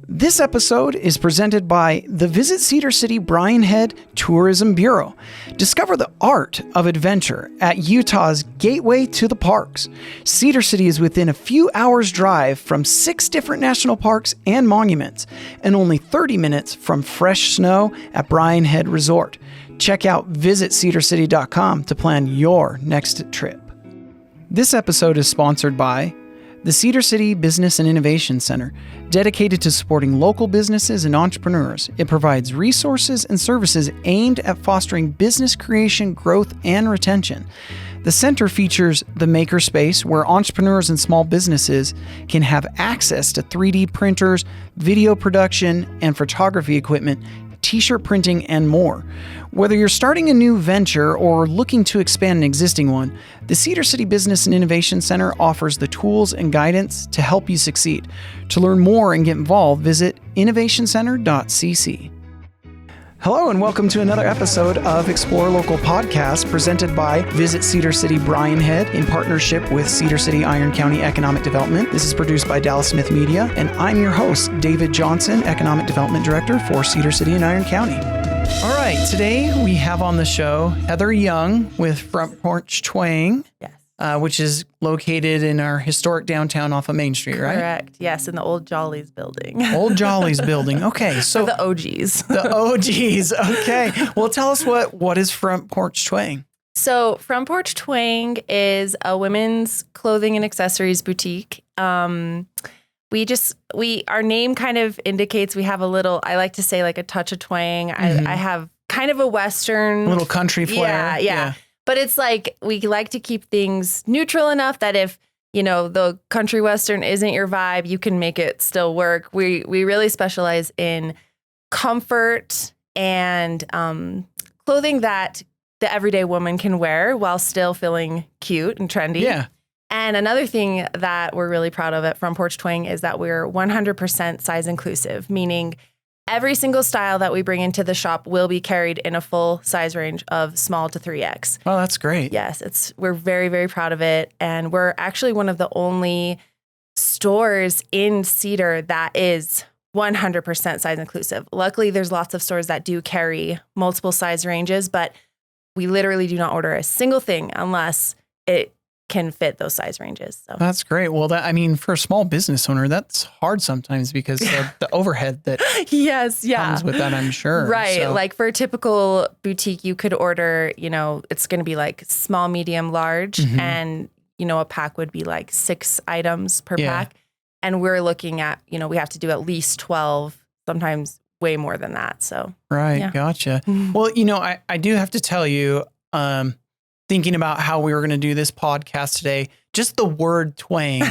This episode is presented by the Visit Cedar City Brian Head Tourism Bureau. Discover the art of adventure at Utah's gateway to the parks. Cedar City is within a few hours' drive from 6 different national parks and monuments, and only 30 minutes from fresh snow at Brian Head Resort. Check out visitcedarcity.com to plan your next trip. This episode is sponsored by the Cedar City Business and Innovation Center, dedicated to supporting local businesses and entrepreneurs. It provides resources and services aimed at fostering business creation, growth, and retention. The center features the Makerspace, where entrepreneurs and small businesses can have access to 3D printers, video production, and photography equipment, t-shirt printing, and more. Whether you're starting a new venture or looking to expand an existing one, the Cedar City Business and Innovation Center offers the tools and guidance to help you succeed. To learn more and get involved, visit innovationcenter.cc. Hello and welcome to another episode of Explore Local Podcast, presented by Visit Cedar City Brian Head in partnership with Cedar City Iron County Economic Development. This is produced by Dallas Smith Media, and I'm your host, David Johnson, Economic Development Director for Cedar City and Iron County. All right, today we have on the show Heather Young with Porch Twang. Yes. Which is located in our historic downtown off of Main Street, right? Correct. Yes, in the old Jollies building. Old Jollies building. Okay, so for the OGs. The OGs. Okay. Well, tell us what is Front Porch Twang? So, Front Porch Twang is a women's clothing and accessories boutique. Our name kind of indicates we have a little, I like to say like a touch of twang. Mm-hmm. I have kind of a Western. A little country flair. Yeah. But it's like, we like to keep things neutral enough that if, the country Western isn't your vibe, you can make it still work. We really specialize in comfort and clothing that the everyday woman can wear while still feeling cute and trendy. Yeah. And another thing that we're really proud of at Front Porch Twang is that we're 100% size inclusive, meaning every single style that we bring into the shop will be carried in a full size range of small to 3X. Oh, that's great. Yes, we're very, very proud of it. And we're actually one of the only stores in Cedar that is 100% size inclusive. Luckily, there's lots of stores that do carry multiple size ranges, but we literally do not order a single thing unless it can fit those size ranges. So that's great. Well, for a small business owner, that's hard sometimes because the overhead that comes with that, I'm sure. Right. So. Like for a typical boutique, you could order, it's going to be like small, medium, large, mm-hmm. and, a pack would be like 6 items per pack. And we're looking at, we have to do at least 12, sometimes way more than that. So. Right. Yeah. Gotcha. Well, I do have to tell you, thinking about how we were going to do this podcast today, just the word twang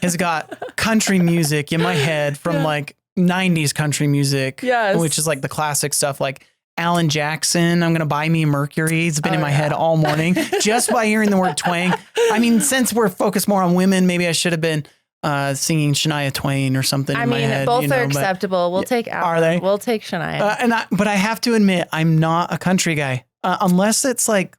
has got country music in my head from like 90s country music, which is like the classic stuff like Alan Jackson, I'm going to buy me a Mercury. It's been in my head all morning just by hearing the word twang. Since we're focused more on women, maybe I should have been singing Shania Twain or something in my head. Both are acceptable. We'll take Alan. Are they? We'll take Shania. But I have to admit, I'm not a country guy unless it's like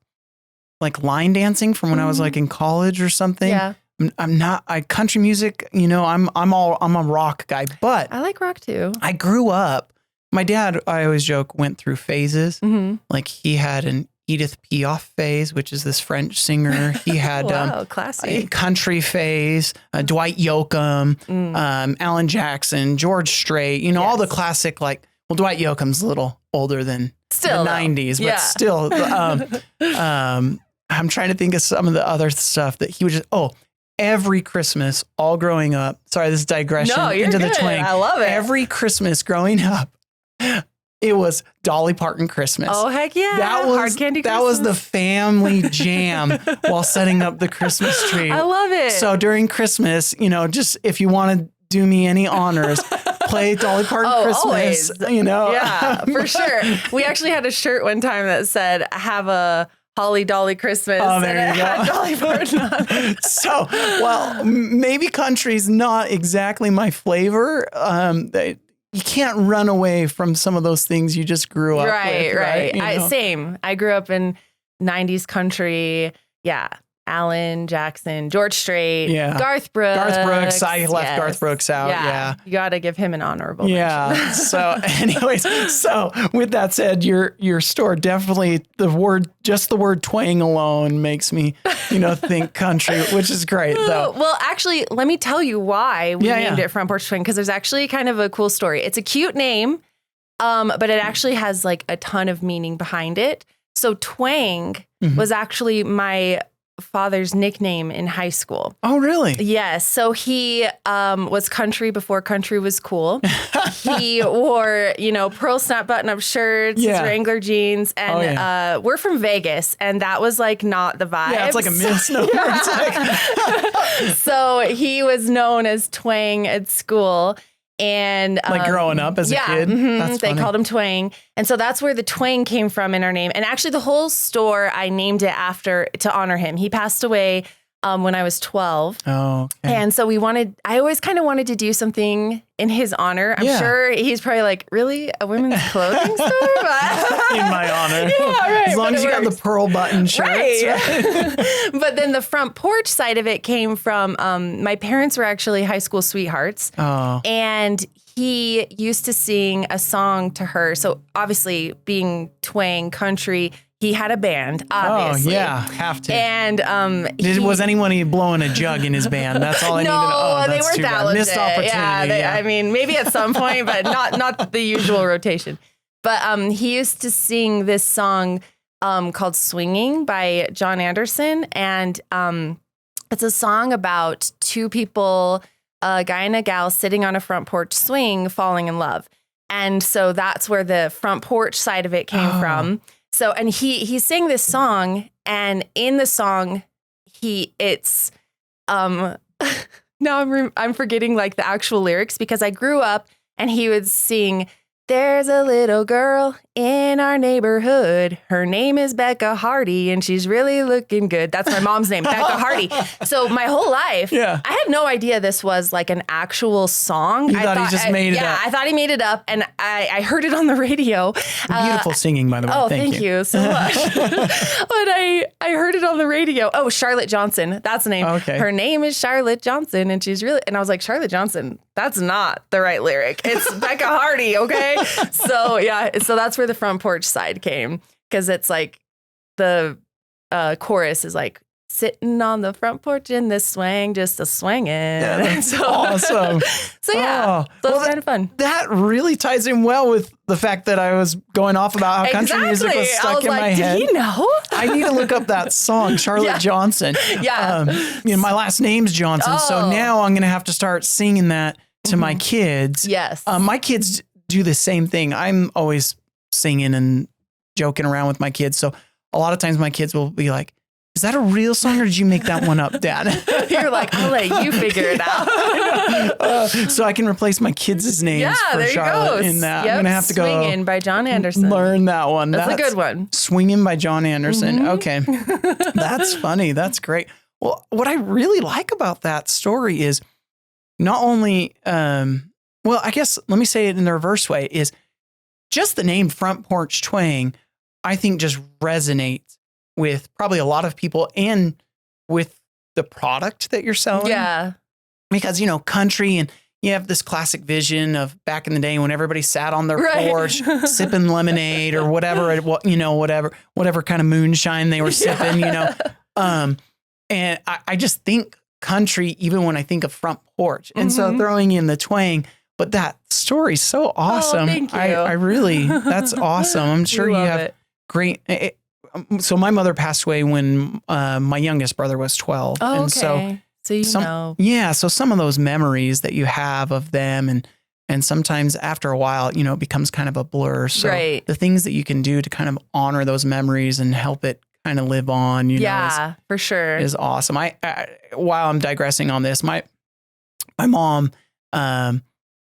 line dancing from when I was like in college or something. Yeah. I'm not country music, I'm a rock guy, but I like rock too. I grew up, my dad, I always joke, went through phases. Mm-hmm. Like he had an Edith Piaf phase, which is this French singer. He had classy. a country phase, Dwight Yoakam, Alan Jackson, George Strait, all the classic, Dwight Yoakam's a little older than still the 90s, but still, I'm trying to think of some of the other stuff that he would just, every Christmas, all growing up. Sorry, this is digression into the twang. I love it. Every Christmas growing up, it was Dolly Parton Christmas. Oh, heck yeah. Hard Candy Christmas. That was the family jam while setting up the Christmas tree. I love it. So during Christmas, just if you want to do me any honors, play Dolly Parton Christmas, always. Yeah, for sure. We actually had a shirt one time that said, have a Holly Dolly Christmas. Oh, there and you go. Had Dolly Parton on it. So, maybe country's not exactly my flavor. You can't run away from some of those things you just grew up with. Right. Same. I grew up in 90s country. Yeah. Alan Jackson, George Strait, Yeah. Garth Brooks. Garth Brooks. I left Garth Brooks out. Yeah. You got to give him an honorable Yeah. mention. So anyways, so with that said, your store definitely just the word twang alone makes me, think country, which is great though. Well, actually, let me tell you why we Yeah, named yeah. it Front Porch Twang, because there's actually kind of a cool story. It's a cute name, but it actually has like a ton of meaning behind it. So twang was actually my father's nickname in high school. Oh, really? Yes. So he was country before country was cool. He wore, pearl snap button-up shirts, his Wrangler jeans, and we're from Vegas, and that was like not the vibe. Yeah, it's like a misnomer. So he was known as Twang at school. And like growing up as a kid, that's they funny. called him Twang. And so that's where the Twang came from in our name. And actually the whole store, I named it after to honor him. He passed away when I was 12. Oh, okay. And so I always kind of wanted to do something in his honor. I'm sure he's probably like, really? A women's clothing store? In my honor. Yeah, right. As long as you got the pearl button shirts. Right. But then the front porch side of it came from my parents were actually high school sweethearts. Oh. And he used to sing a song to her. So obviously being twang country, he had a band, obviously. Oh, yeah. Have to. And was anyone blowing a jug in his band? That's all I needed to know. Oh, they that's weren't too that bad. legit. Missed opportunity. I mean, maybe at some point, but not the usual rotation. But he used to sing this song called Swinging by John Anderson. And it's a song about two people, a guy and a gal sitting on a front porch swing, falling in love. And so that's where the front porch side of it came from. So, and he sang this song, and in the song, it's now I'm forgetting like the actual lyrics because I grew up and he would sing, "There's a little girl in our neighborhood. Her name is Becca Hardy, and she's really looking good." That's my mom's name, Becca Hardy. So my whole life, I had no idea this was like an actual song. You thought he just made it up. Yeah, I thought he made it up, and I heard it on the radio. Beautiful singing, by the way. Oh, thank you so much. But I heard it on the radio. Oh, Charlotte Johnson. That's the name. Okay. Her name is Charlotte Johnson, and I was like, Charlotte Johnson, that's not the right lyric. It's Becca Hardy, okay? So that's where the front porch side came, because it's like the chorus is like, sitting on the front porch in this swang, just a swinging. Yeah, that's awesome. So yeah, so it's kind of fun. That really ties in well with the fact that I was going off about how country music was stuck in my head. Did he know? I need to look up that song, Charlotte Johnson. Yeah. My last name's Johnson, so now I'm going to have to start singing that to my kids. Yes. My kids do the same thing. I'm always singing and joking around with my kids. So a lot of times my kids will be like, "Is that a real song or did you make that one up, Dad?" You're like, "I'll let you figure it out." So I can replace my kids' names for there Charlotte you go. in that. Yep. I'm going to have to go Swingin' by John Anderson. learn that one. That's a good one. Swinging by John Anderson. Okay. That's funny. That's great. Well, what I really like about that story is not only, I guess let me say it in the reverse way, is just the name Front Porch Twang, I think just resonates with probably a lot of people and with the product that you're selling. Yeah. Because, country, and you have this classic vision of back in the day when everybody sat on their porch sipping lemonade or whatever, whatever kind of moonshine they were sipping, And I just think country, even when I think of front porch. And so throwing in the twang, but that story's so awesome. Oh, thank you. I really, that's awesome. I'm sure you have great. So my mother passed away when my youngest brother was 12. Oh, and okay. So know. Yeah. So some of those memories that you have of them and sometimes after a while, it becomes kind of a blur. So the things that you can do to kind of honor those memories and help it kind of live on, for sure, is awesome. I while I'm digressing on this, my mom, I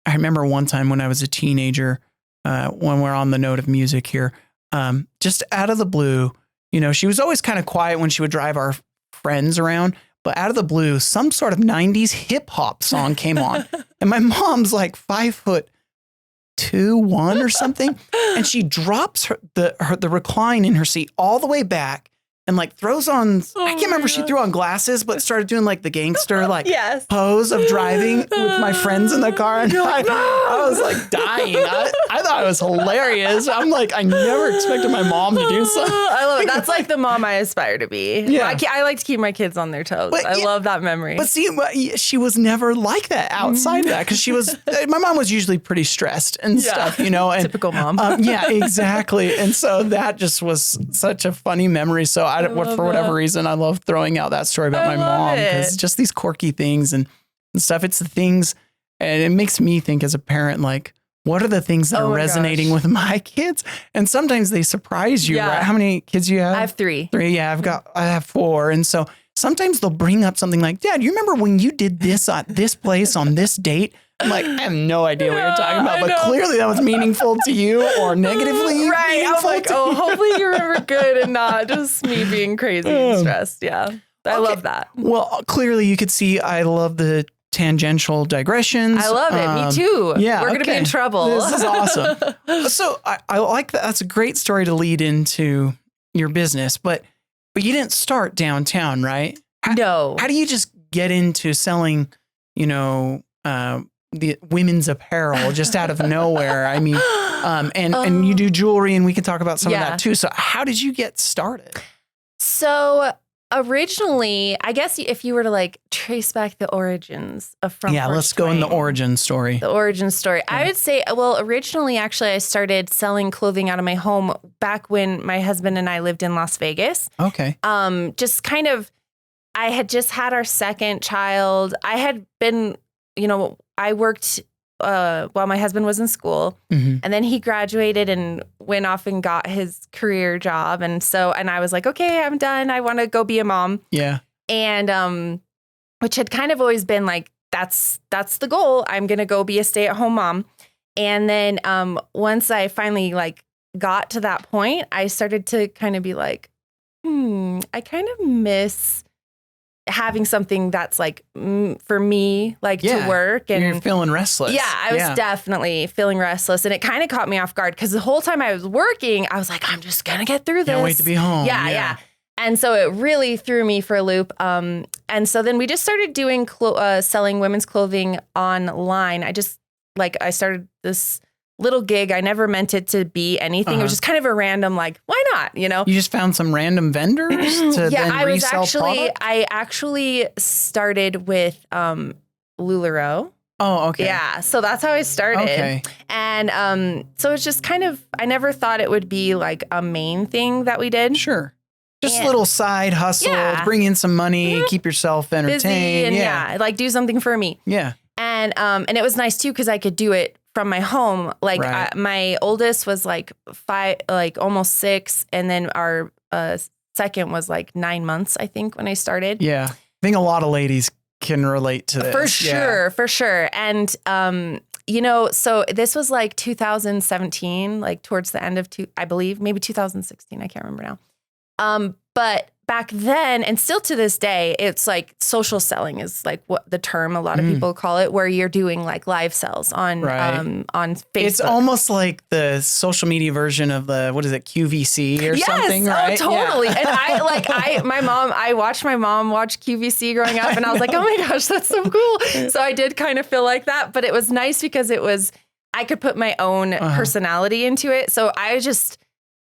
remember one time when I was a teenager, when we're on the note of music here, just out of the blue, she was always kind of quiet when she would drive our friends around, but out of the blue, some sort of 90s hip hop song came on. And my mom's like 5'2", 1 or something. And she drops the recline in her seat all the way back and like throws on, I can't remember, she threw on glasses, but started doing like the gangster, like Yes. pose of driving with my friends in the car. And I was like dying. I thought it was hilarious. I'm like, I never expected my mom to do so. I love it. That's like the mom I aspire to be. Yeah. I like to keep my kids on their toes. But I yeah, love that memory. But see, she was never like that outside of that, because she was, my mom was usually pretty stressed and stuff, you know. And, typical mom. Yeah, exactly. And so that just was such a funny memory. So for whatever reason, I love throwing out that story about my mom, because just these quirky things and stuff. It's the things, and it makes me think as a parent, like, what are the things that are resonating with my kids? And sometimes they surprise you, right? How many kids do you have? I have 3. 3, yeah. I have 4. And so sometimes they'll bring up something like, Dad, you remember when you did this at this place on this date? I'm like, I have no idea what you're talking about, but clearly that was meaningful to you, or negatively. Right. I was like, hopefully you remember good and not just me being crazy and stressed. Yeah. I love that. Well, clearly you could see I love the tangential digressions. I love it. Me too. Yeah. We're going to be in trouble. This is awesome. So I like that. That's a great story to lead into your business, but you didn't start downtown, right? No. How do you just get into selling, you know, the women's apparel just out of nowhere? I mean, and you do jewelry, and we can talk about some of that too. So how did you get started? So originally, I guess if you were to like trace back the origins of Porch Twang. Let's go in the origin story. The origin story. Yeah. I would say, well, originally, actually, I started selling clothing out of my home back when my husband and I lived in Las Vegas. Okay. Just kind of, I had just had our second child. I had been, you know, I worked while my husband was in school, and then he graduated and went off and got his career job. And I was like, okay, I'm done. I want to go be a mom. Yeah. And, which had kind of always been like, that's the goal. I'm going to go be a stay-at-home mom. And then, once I finally like got to that point, I started to kind of be like, I kind of miss having something that's like for me, like to work. And you're feeling restless. Yeah, I was definitely feeling restless. And it kind of caught me off guard, because the whole time I was working, I was like, I'm just going to get through this. Can't wait to be home. Yeah. And so it really threw me for a loop. And so then we just started doing selling women's clothing online. I started this little gig. I never meant it to be anything. It was just kind of a random, like, why not? You know, you just found some random vendors to then resell product? I actually started with LuLaRoe. Oh, okay. Yeah. So that's how I started. Okay. And so it's just kind of, I never thought it would be like a main thing that we did. Sure. Just a little side hustle, bring in some money, keep yourself entertained. Busy and like do something for me. Yeah. And it was nice too, because I could do it from my home. Like my oldest was like 5, like almost 6. And then our second was like 9 months, I think, when I started. Yeah. I think a lot of ladies can relate to this. For sure. And, you know, so this was like 2017, like towards the end of, I believe, maybe 2016. I can't remember now. But back then, and still to this day, it's like social selling is like what the term a lot of people call it, where you're doing like live sales on Facebook. It's almost like the social media version of the, what is it, QVC or something, right? Oh, totally. Yeah. And I watched my mom watch QVC growing up, and I was like, oh my gosh, that's so cool. So I did kind of feel like that, but it was nice because I could put my own personality into it. So I just,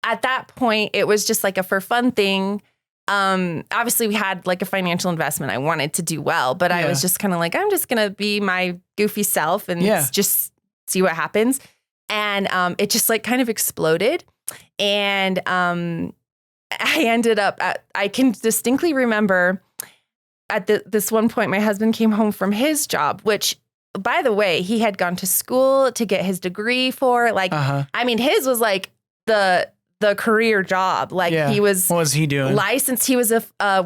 at that point, it was just like a for fun thing. Obviously we had like a financial investment. I wanted to do well, but I was just kind of like, I'm just going to be my goofy self and just see what happens. And, it just like kind of exploded. And, I ended up I can distinctly remember at this one point, my husband came home from his job, which, by the way, he had gone to school to get his degree for. Like, I mean, his was like the career job. Like he was, what was he doing? Licensed. He was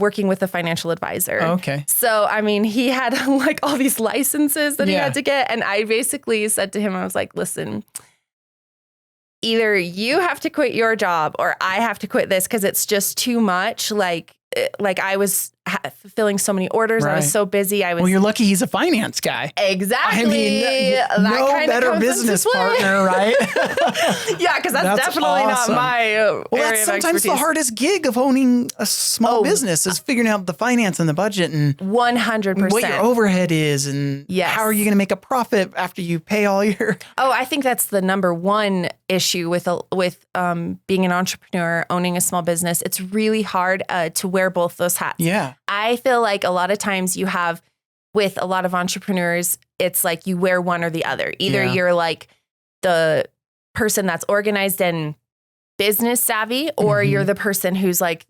working with a financial advisor. Okay. So, I mean, he had like all these licenses that he had to get. And I basically said to him, I was like, listen, either you have to quit your job or I have to quit this, because it's just too much. Like I was fulfilling so many orders. I was so busy. Well, you're lucky he's a finance guy. Exactly. I mean, no better business partner, right? Yeah, because that's definitely awesome. not my well, area that's of sometimes expertise. the hardest gig of owning a small business is figuring out the finance and the budget and 100%. what your overhead is and how are you going to make a profit after you pay all your... Oh, I think that's the number one issue with being an entrepreneur, owning a small business. It's really hard to wear both those hats. Yeah. I feel like a lot of times you have, with a lot of entrepreneurs, it's like you wear one or the other. Either you're like the person that's organized and business savvy, or you're the person who's like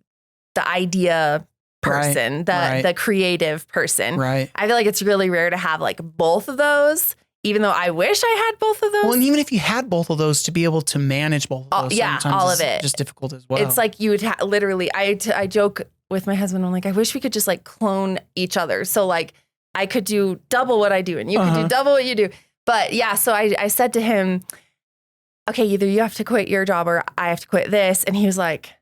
the idea person, the creative person. Right. I feel like it's really rare to have like both of those, even though I wish I had both of those. Well, and even if you had both of those, to be able to manage both of those, sometimes all of it, just difficult as well. It's like you would literally, I joke with my husband, I'm like, I wish we could just like clone each other. So like I could do double what I do and you could do double what you do. But yeah, so I said to him, okay, either you have to quit your job or I have to quit this. And he was like,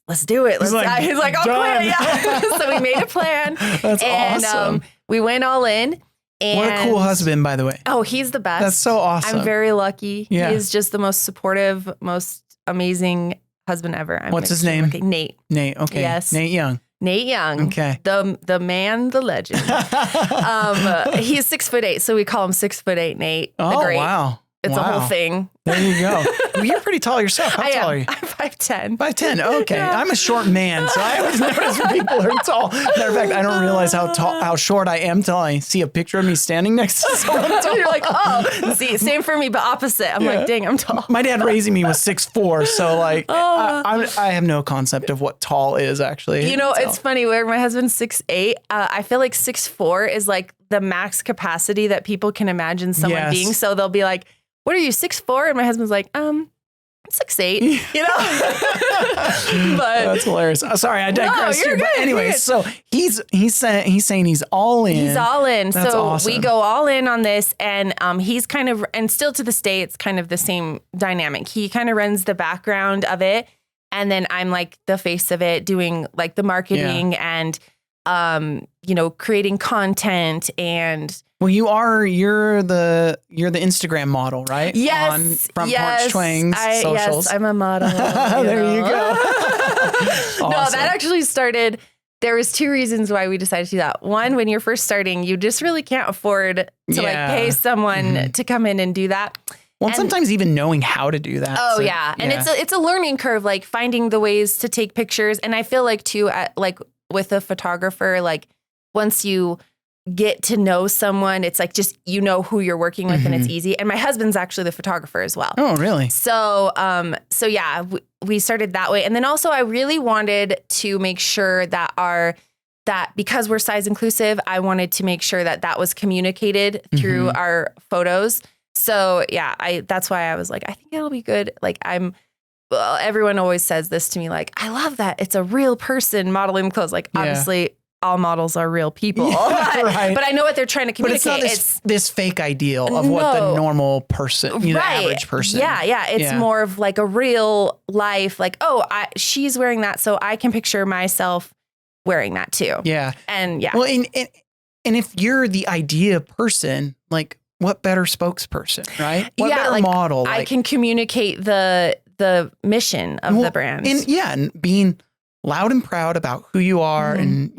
let's do it. He's like, I'll quit. Yeah. So we made a plan. That's awesome. We went all in. And what a cool husband, by the way. Oh, he's the best. That's so awesome. I'm very lucky. Yeah. He is just the most supportive, most amazing husband ever. What's his name? Lucky. Nate. Nate. Okay. Yes. Nate Young. Nate Young. Okay. The man, the legend. He's 6'8", so we call him 6'8" Nate. The Great. Wow. It's a whole thing. There you go. Well, you're pretty tall yourself. How tall are you? I'm 5'10". 5'10". Okay. Yeah. I'm a short man, so I always notice when people are tall. Matter of fact, I don't realize how short I am till I see a picture of me standing next to someone tall. You're like, oh, see, same for me, but opposite. I'm like, dang, I'm tall. My dad raising me was 6'4", so like I have no concept of what tall is actually. You know, it's funny where my husband's 6'8". I feel like 6'4" is like the max capacity that people can imagine someone being. So they'll be like, what are you, 6'4"? And my husband's like, I'm 6'8", you know? But that's hilarious. Sorry, I digress here. But anyway, so he's saying he's all in. He's all in. That's so awesome. we go all in on this, and he's kind of, and still to this day, it's kind of the same dynamic. He kind of runs the background of it, and then I'm like the face of it, doing like the marketing and creating content and. Well, you're the Instagram model, right? Yes. From Porch Twang's socials. Yes, I'm a model. There you go. Awesome. No, that actually started. There was two reasons why we decided to do that. One, when you're first starting, you just really can't afford to like pay someone to come in and do that. Well, and sometimes even knowing how to do that. Oh, yeah. And it's a learning curve, like finding the ways to take pictures. And I feel like too, like with a photographer, like once you get to know someone, it's like just who you're working with and it's easy. And my husband's actually the photographer as well. Oh, really? So yeah, we started that way. And then also I really wanted to make sure that because we're size inclusive, I wanted to make sure that was communicated through our photos. So yeah, that's why I was like, I think it'll be good. Like everyone always says this to me, like, I love that it's a real person modeling clothes. Like obviously all models are real people, but I know what they're trying to communicate. But it's not this fake ideal of what the normal person, the average person. Yeah. It's more of like a real life, like, she's wearing that, so I can picture myself wearing that too. Yeah. And yeah. Well, and if you're the idea person, like what better spokesperson, right? What better model? I can communicate the mission of the brand. And being loud and proud about who you are. And,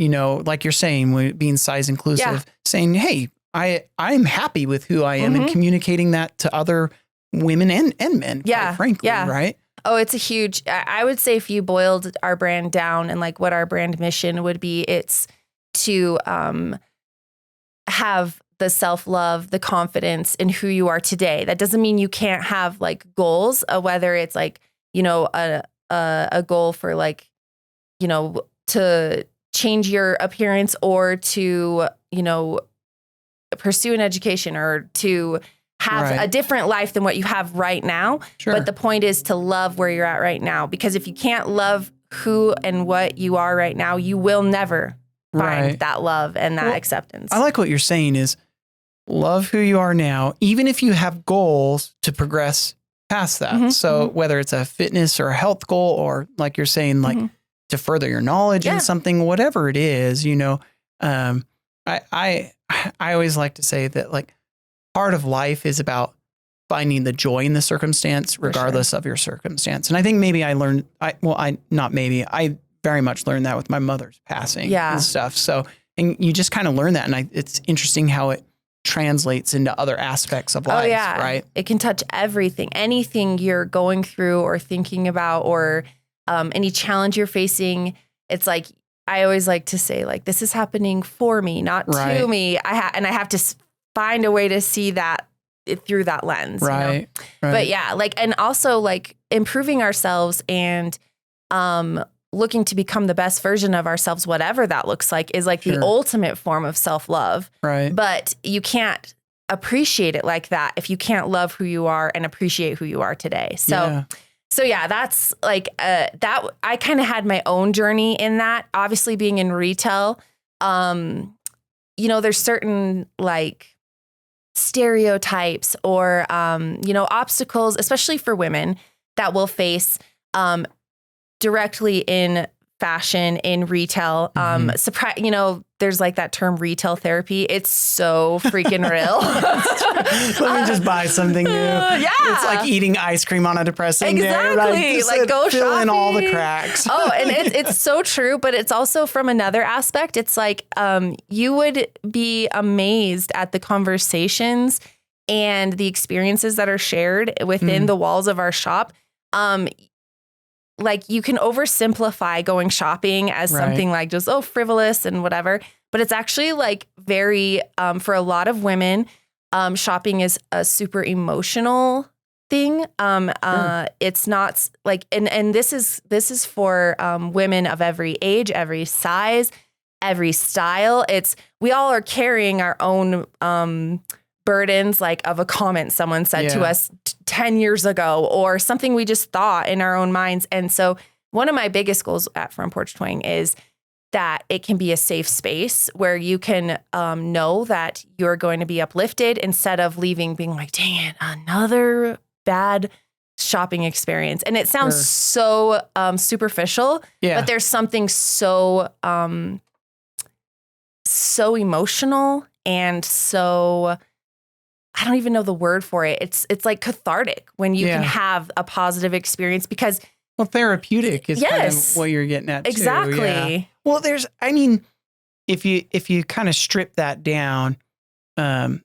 like you're saying, being size inclusive, saying, hey, I'm happy with who I am and communicating that to other women and men, quite frankly, right? Oh, it's a huge, I would say if you boiled our brand down and like what our brand mission would be, it's to have the self-love, the confidence in who you are today. That doesn't mean you can't have like goals, whether it's like, a goal for like, to change your appearance or to, pursue an education or to have a different life than what you have right now. Sure. But the point is to love where you're at right now, because if you can't love who and what you are right now, you will never find that love and that acceptance. I like what you're saying is love who you are now, even if you have goals to progress past that. So whether it's a fitness or a health goal, or like you're saying, like to further your knowledge in something, whatever it is, I always like to say that like part of life is about finding the joy in the circumstance, regardless of your circumstance. And I think maybe I very much learned that with my mother's passing and stuff. So, and you just kind of learn that. And it's interesting how it translates into other aspects of life, right? It can touch everything, anything you're going through or thinking about, or any challenge you're facing. It's like, I always like to say, like, this is happening for me, not to me. And I have to find a way to see that through that lens. Right. But yeah, like, and also like improving ourselves and looking to become the best version of ourselves, whatever that looks like, is like the ultimate form of self-love. Right. But you can't appreciate it like that if you can't love who you are and appreciate who you are today. So that's like that. I kind of had my own journey in that. Obviously, being in retail, there's certain like stereotypes or obstacles, especially for women, that we'll face directly in fashion, in retail. There's like that term retail therapy. It's so freaking real. Let me just buy something new. It's like eating ice cream on a depressing day. Right? Like go fill shopping. In all the cracks. And it's so true, but it's also from another aspect. It's like you would be amazed at the conversations and the experiences that are shared within the walls of our shop. Like you can oversimplify going shopping as something like just, frivolous and whatever. But it's actually like very, for a lot of women, shopping is a super emotional thing. It's not like, and this is for women of every age, every size, every style. We all are carrying our own burdens, like of a comment someone said to us 10 years ago, or something we just thought in our own minds. And so one of my biggest goals from Porch Twang is that it can be a safe space where you can know that you're going to be uplifted instead of leaving being like, dang it, another bad shopping experience. And it sounds so superficial, but there's something so emotional and so, I don't even know the word for it. It's like cathartic when you can have a positive experience because therapeutic is kind of what you're getting at too. Exactly. Well, if you kind of strip that down, that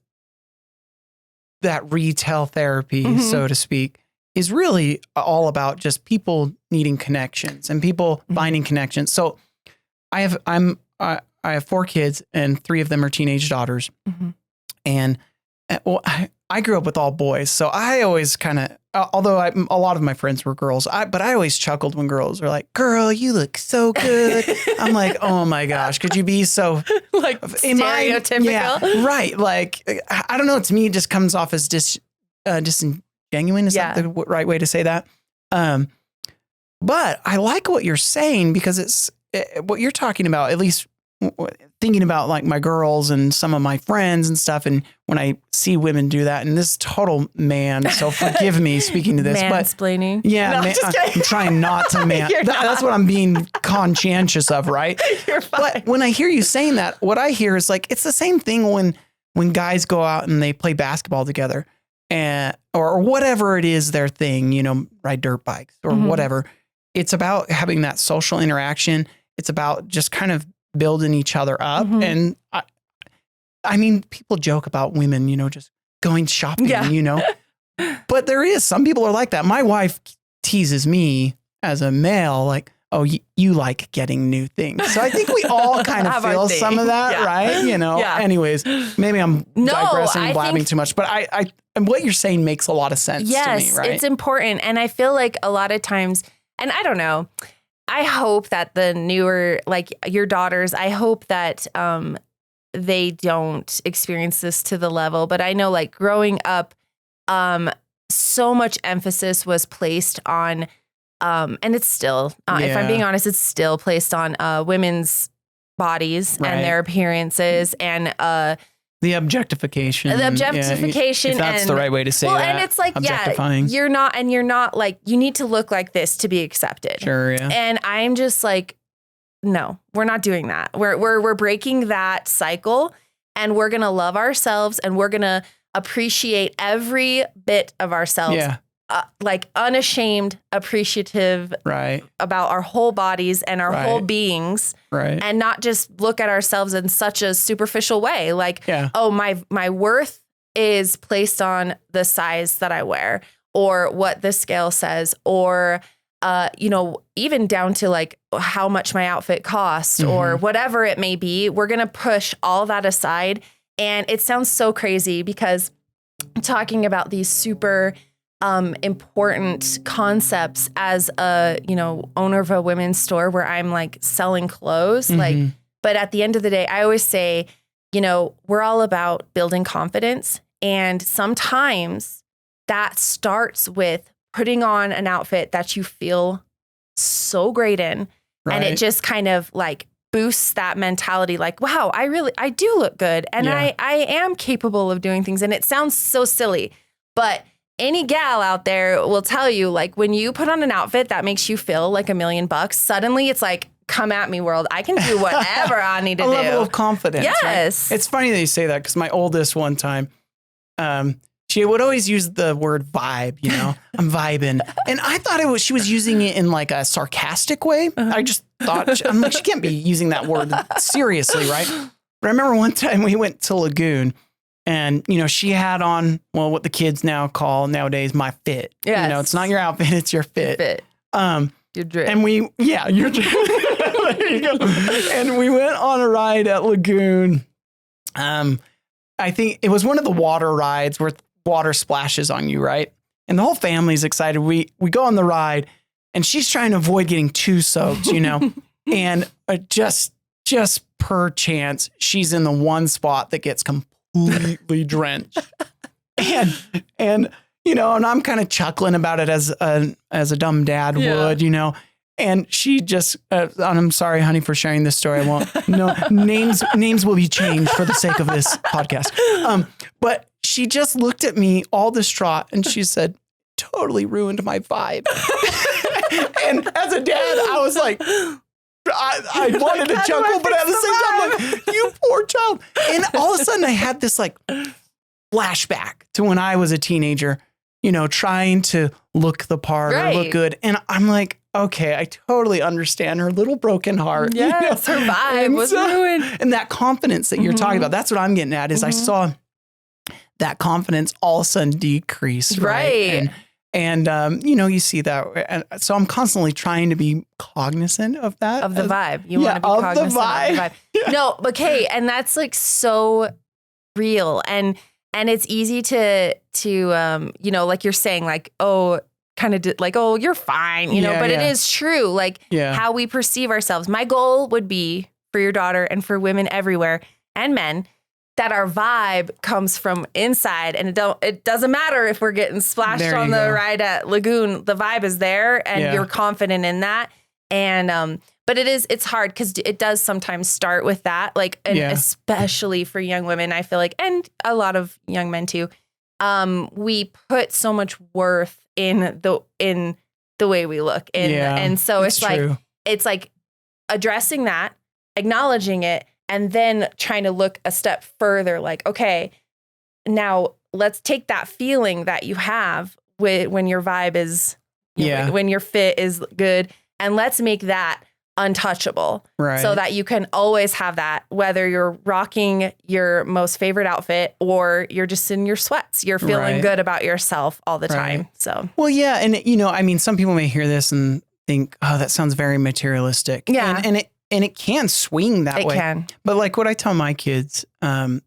retail therapy, so to speak, is really all about just people needing connections and people finding connections. So I have 4 kids and 3 of them are teenage daughters. And I grew up with all boys, so I always kind of, although a lot of my friends were girls, but I always chuckled when girls were like, "Girl, you look so good." I'm like, "Oh my gosh, could you be so like stereotypical?" Right. Like, I don't know. To me, it just comes off as disingenuine. Is that the right way to say that? But I like what you're saying because what you're talking about, at least thinking about like my girls and some of my friends and stuff. And when I see women do that, and this total man, so forgive me speaking to this, mansplaining. But yeah, I'm trying not to that's what I'm being conscientious of. Right. You're fine. But when I hear you saying that, what I hear is like, it's the same thing when guys go out and they play basketball together or whatever it is, their thing, ride dirt bikes or whatever. It's about having that social interaction. It's about just kind of building each other up. And I mean, people joke about women, just going shopping, but some people are like that. My wife teases me as a male, like, "Oh, you like getting new things." So I think we all kind of feel some of that, right? Anyways, maybe I'm digressing, blabbing too much, but and what you're saying makes a lot of sense to me, right? It's important. And I feel like a lot of times, and I don't know, I hope that the newer, like your daughters, I hope that they don't experience this to the level. But I know like growing up, so much emphasis was placed on, and it's still, if I'm being honest, it's still placed on women's bodies and their appearances and The objectification. The objectification. If that's and, the right way to say that. And it's like, objectifying. you're not like, you need to look like this to be accepted. Sure, yeah. And I'm just like, no, we're not doing that. We're breaking that cycle, and we're going to love ourselves, and we're going to appreciate every bit of ourselves. Yeah. Like unashamed, appreciative about our whole bodies and our whole beings. Right. And not just look at ourselves in such a superficial way. Like, oh, my worth is placed on the size that I wear, or what the scale says, or, even down to like how much my outfit costs, or whatever it may be. We're going to push all that aside. And it sounds so crazy because talking about these super important concepts as a, owner of a women's store where I'm like selling clothes, but at the end of the day, I always say, we're all about building confidence. And sometimes that starts with putting on an outfit that you feel so great in. Right. And it just kind of like boosts that mentality. Like, wow, I do look good. And I am capable of doing things. And it sounds so silly, but any gal out there will tell you, like, when you put on an outfit that makes you feel like $1 million, suddenly it's like, come at me, world. I can do whatever I need to do. A level of confidence. Yes. Right? It's funny that you say that, because my oldest one time, she would always use the word vibe, I'm vibing. And I thought she was using it in like a sarcastic way. I just thought, I'm like, she can't be using that word seriously, right? But I remember one time we went to Lagoon. And, she had on, what the kids call nowadays, my fit. Yes. It's not your outfit, it's your fit. Your drip. And your drip. There you go. And we went on a ride at Lagoon. I think it was one of the water rides where water splashes on you, right? And the whole family's excited. We go on the ride, and she's trying to avoid getting too soaked, and just per chance, she's in the one spot that gets completely drenched. And I'm kind of chuckling about it as a dumb dad would, and she just, I'm sorry, honey, for sharing this story. I won't, no, names will be changed for the sake of this podcast. But she just looked at me all distraught, and she said, totally ruined my vibe. And as a dad, I was like, I wanted to chuckle, but at the same time, like, you poor child. And all of a sudden I had this like flashback to when I was a teenager, trying to look the part or look good. And I'm like, okay, I totally understand her little broken heart. Yes, her vibe was ruined. And that confidence that you're talking about, that's what I'm getting at, is I saw that confidence all of a sudden decrease. Right. And you see that. And so I'm constantly trying to be cognizant of that. Of the vibe. You want to be cognizant of the vibe. Yeah. No, okay. And that's like so real. And it's easy to like you're saying, like, oh, kind of like, oh, you're fine, but it is true. Like how we perceive ourselves. My goal would be for your daughter and for women everywhere and men, that our vibe comes from inside, and it doesn't matter if we're getting splashed on the ride at Lagoon. The vibe is there, and you're confident in that. And but it's hard, because it does sometimes start with that, like, and especially for young women, I feel like, and a lot of young men too. We put so much worth in the way we look, and so it's like addressing that, acknowledging it. And then trying to look a step further, like, okay, now let's take that feeling that you have when your vibe is, when your fit is good, and let's make that untouchable. Right. So that you can always have that, whether you're rocking your most favorite outfit or you're just in your sweats, you're feeling good about yourself all the time. So, well, yeah. And, some people may hear this and think, oh, that sounds very materialistic. Yeah. And it can swing that way. It can. But like what I tell my kids, I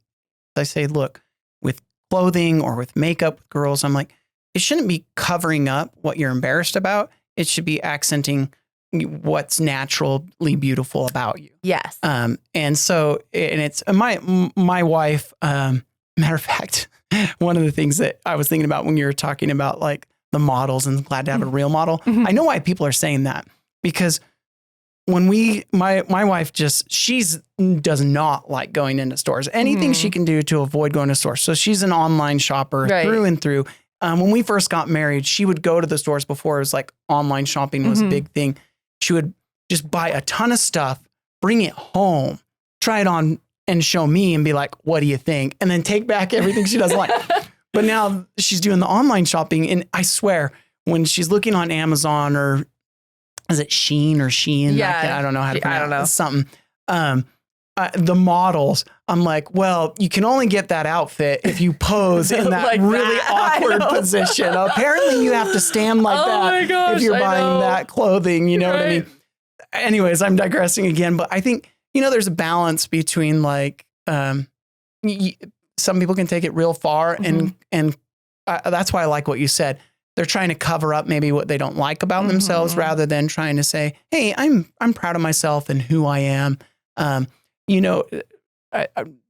say, look, with clothing or with makeup, girls, I'm like, it shouldn't be covering up what you're embarrassed about. It should be accenting what's naturally beautiful about you. Yes. And so, and it's my wife, matter of fact, one of the things that I was thinking about when you were talking about like the models and glad to have a real model. I know why people are saying that, because when my wife she's does not like going into stores. Anything she can do to avoid going to stores. So she's an online shopper through and through. When we first got married, she would go to the stores before it was like online shopping was a big thing. She would just buy a ton of stuff, bring it home, try it on and show me and be like, what do you think? And then take back everything she doesn't like. But now she's doing the online shopping. And I swear, when she's looking on Amazon or is it Shein or Shein? Yeah. I don't know how to pronounce it. I don't know. It's something. The models, I'm like, well, you can only get that outfit if you pose in that Like really that. awkward position. Apparently you have to stand like that my gosh, if you're I buying know. that clothing, you know what I mean? Anyways, I'm digressing again, but I think, there's a balance between like, some people can take it real far and that's why I like what you said. They're trying to cover up maybe what they don't like about themselves rather than trying to say, hey, I'm proud of myself and who I am.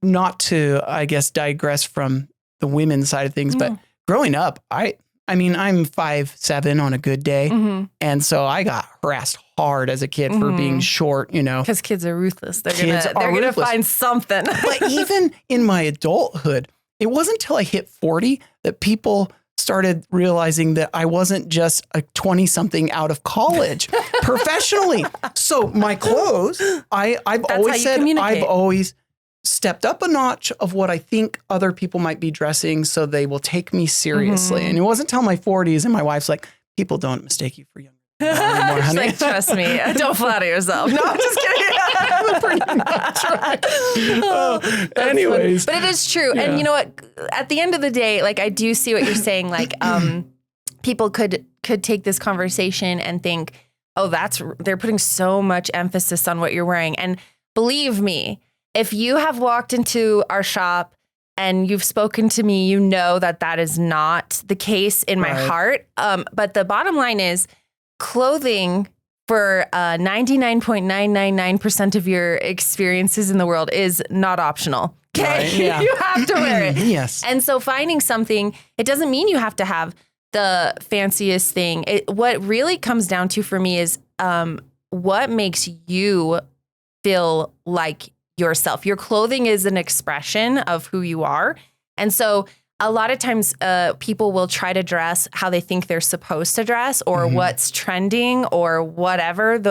Not to, I guess, digress from the women's side of things, but growing up, I'm 5'7" on a good day. And so I got harassed hard as a kid for being short, Because kids are ruthless. They're gonna ruthless. find something. But even in my adulthood, it wasn't until I hit 40 that people started realizing that I wasn't just a 20-something out of college professionally. So my clothes, I've always said I've always stepped up a notch of what I think other people might be dressing so they will take me seriously. And it wasn't until my 40s and my wife's like, people don't mistake you for younger. Anymore, honey. Like, trust me, don't flatter yourself. No, I'm just kidding. Pretty much right. Anyways. But it is true. Yeah. And you know what? At the end of the day, like I do see what you're saying. Like people could take this conversation and think, oh, they're putting so much emphasis on what you're wearing. And believe me, if you have walked into our shop and you've spoken to me, you know that is not the case in my heart. But the bottom line is clothing for 99.999% of your experiences in the world is not optional. Okay. Right, yeah. You have to wear it. Yes. And so finding something, it doesn't mean you have to have the fanciest thing. What really comes down to for me is what makes you feel like yourself. Your clothing is an expression of who you are. And so a lot of times people will try to dress how they think they're supposed to dress or what's trending or whatever's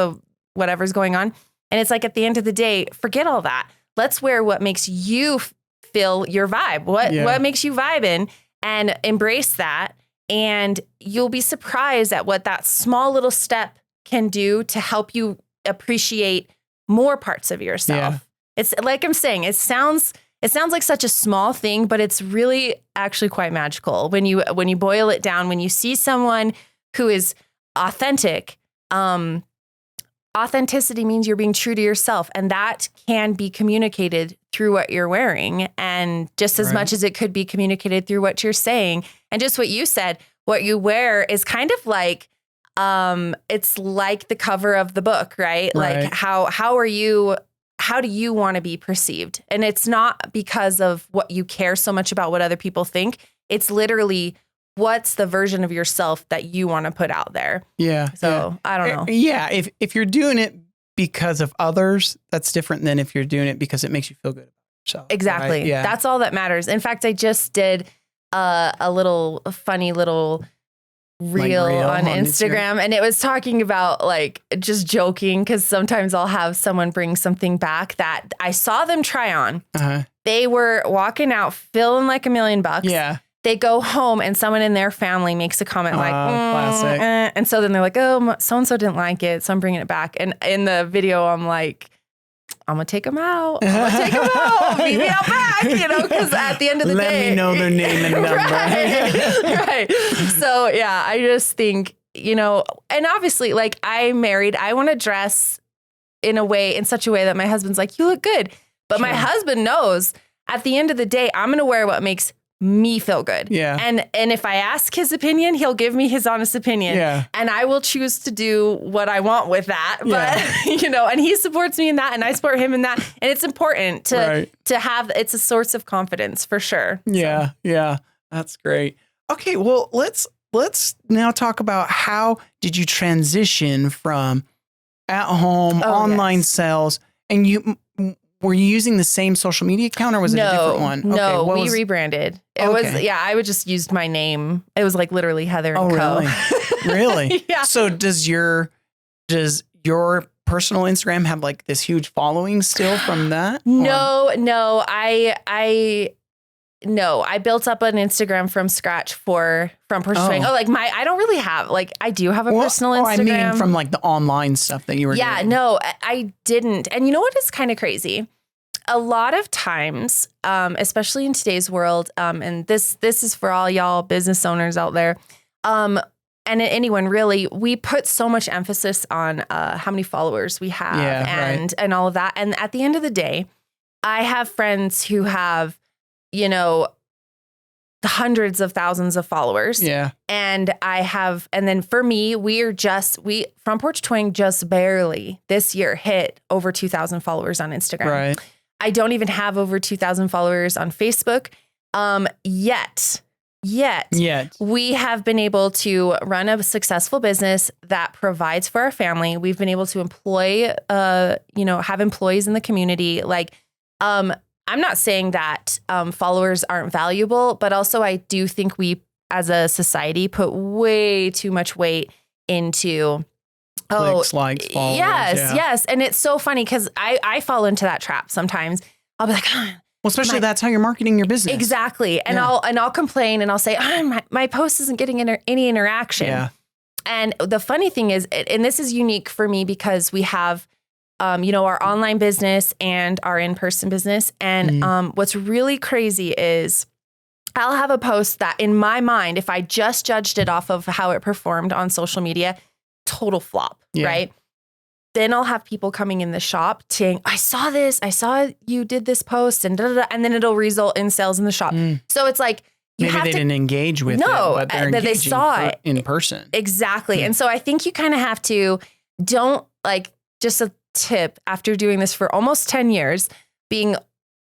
going on. And it's like at the end of the day, forget all that. Let's wear what makes you feel your vibe. What makes you vibing and embrace that. And you'll be surprised at what that small little step can do to help you appreciate more parts of yourself. Yeah. It's like I'm saying, it sounds like such a small thing, but it's really actually quite magical when you boil it down. When you see someone who is authentic, authenticity means you're being true to yourself, and that can be communicated through what you're wearing, and just as much as it could be communicated through what you're saying. And just what you said, what you wear is kind of like it's like the cover of the book, right? Like how do you want to be perceived? And it's not because of what you care so much about what other people think. It's literally what's the version of yourself that you want to put out there. Yeah. So I don't know. Yeah. If you're doing it because of others, that's different than if you're doing it because it makes you feel good about yourself. Exactly. Right? Yeah. That's all that matters. In fact, I just did a little funny little reel on Instagram, and it was talking about like just joking because sometimes I'll have someone bring something back that I saw them try on. They were walking out feeling like $1 million. Yeah. They go home and someone in their family makes a comment like, classic. And so then they're like, oh, so-and-so didn't like it, so I'm bringing it back. And in the video, I'm like, I'm going to take them out. I'm going to take them out. Meet me out back, because at the end of the day. Let me know their name and number. Right. So, yeah, I just think, and obviously, like, I'm married. I want to dress in such a way that my husband's like, you look good. But my husband knows at the end of the day, I'm going to wear what makes me feel good. Yeah. And if I ask his opinion, he'll give me his honest opinion. Yeah. And I will choose to do what I want with that. But, and he supports me in that and I support him in that. And it's important to have, it's a source of confidence for sure. Yeah. So. Yeah. That's great. Okay. Well, let's now talk about how did you transition from at home, online yes. sales, and were you using the same social media account or was it a different one? No, Okay, we rebranded. It was, I would just used my name. It was like literally Heather and Co. Really? Really? Yeah. So does your personal Instagram have like this huge following still from that? No, I built up an Instagram from scratch from Porch Twang. I don't really have, I do have a personal Instagram. I mean from like the online stuff that you were doing. Yeah, no, I didn't. And you know what is kind of crazy? A lot of times, especially in today's world, and this is for all y'all business owners out there, and anyone really, we put so much emphasis on how many followers we have and all of that. And at the end of the day, I have friends who have, hundreds of thousands of followers. Yeah. And then for me, from Porch Twang just barely this year hit over 2,000 followers on Instagram. Right. I don't even have over 2,000 followers on Facebook. Yet we have been able to run a successful business that provides for our family. We've been able to employ, have employees in the community. I'm not saying that followers aren't valuable, but also I do think we as a society put way too much weight into clicks, likes, followers. Yes. And it's so funny because I fall into that trap sometimes. I'll be like, well, especially that's how you're marketing your business. Exactly. And I'll complain and I'll say, my post isn't getting any interaction. Yeah. And the funny thing is, and this is unique for me because we have our online business and our in-person business. And what's really crazy is I'll have a post that in my mind, if I just judged it off of how it performed on social media, total flop, right? Then I'll have people coming in the shop saying, I saw you did this post and and then it'll result in sales in the shop. So it's like, maybe they didn't engage with it, but that they saw it in person. Exactly. And so I think you kind of have to, just a tip after doing this for almost 10 years, being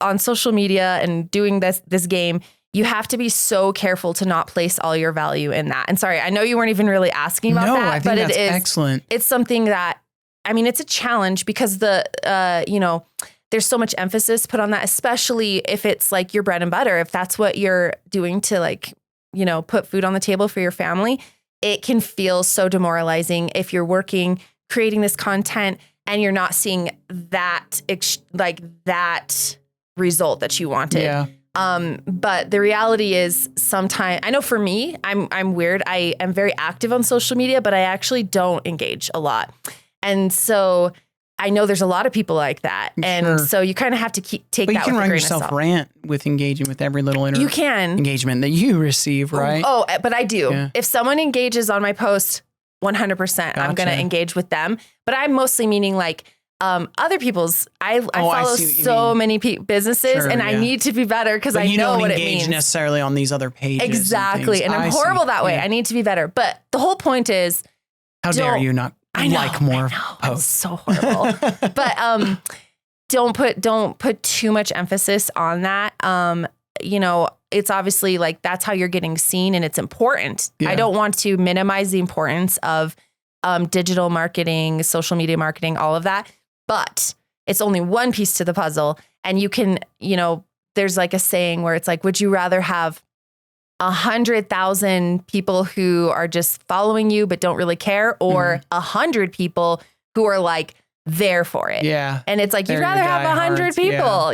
on social media and doing this game, you have to be so careful to not place all your value in that. And sorry, I know you weren't even really asking about that, I think that's excellent. It's something that, it's a challenge because there's so much emphasis put on that, especially if it's like your bread and butter. If that's what you're doing to put food on the table for your family, it can feel so demoralizing if you're working, creating this content and you're not seeing that result that you wanted. Yeah. But the reality is sometimes, I know for me, I'm weird. I am very active on social media, but I actually don't engage a lot. And so I know there's a lot of people like that. And so you kind of have to take that with a grain of salt. You can run yourself rant with engaging with every little engagement that you receive, right? Oh, but I do. Yeah. If someone engages on my post, 100%, I'm going to engage with them. But I'm mostly meaning other people's. I follow so many businesses and I need to be better because I know what it means. You don't engage necessarily on these other pages. Exactly. And I'm horrible that way. I need to be better. But the whole point is, how dare you not like more posts? I'm so horrible. But don't put too much emphasis on that. It's obviously that's how you're getting seen and it's important. Yeah. I don't want to minimize the importance of digital marketing, social media marketing, all of that. But it's only one piece to the puzzle. And you can, there's a saying where it's would you rather have 100,000 people who are just following you but don't really care, or 100 people who are there for it? Yeah. And it's you'd rather have 100 people,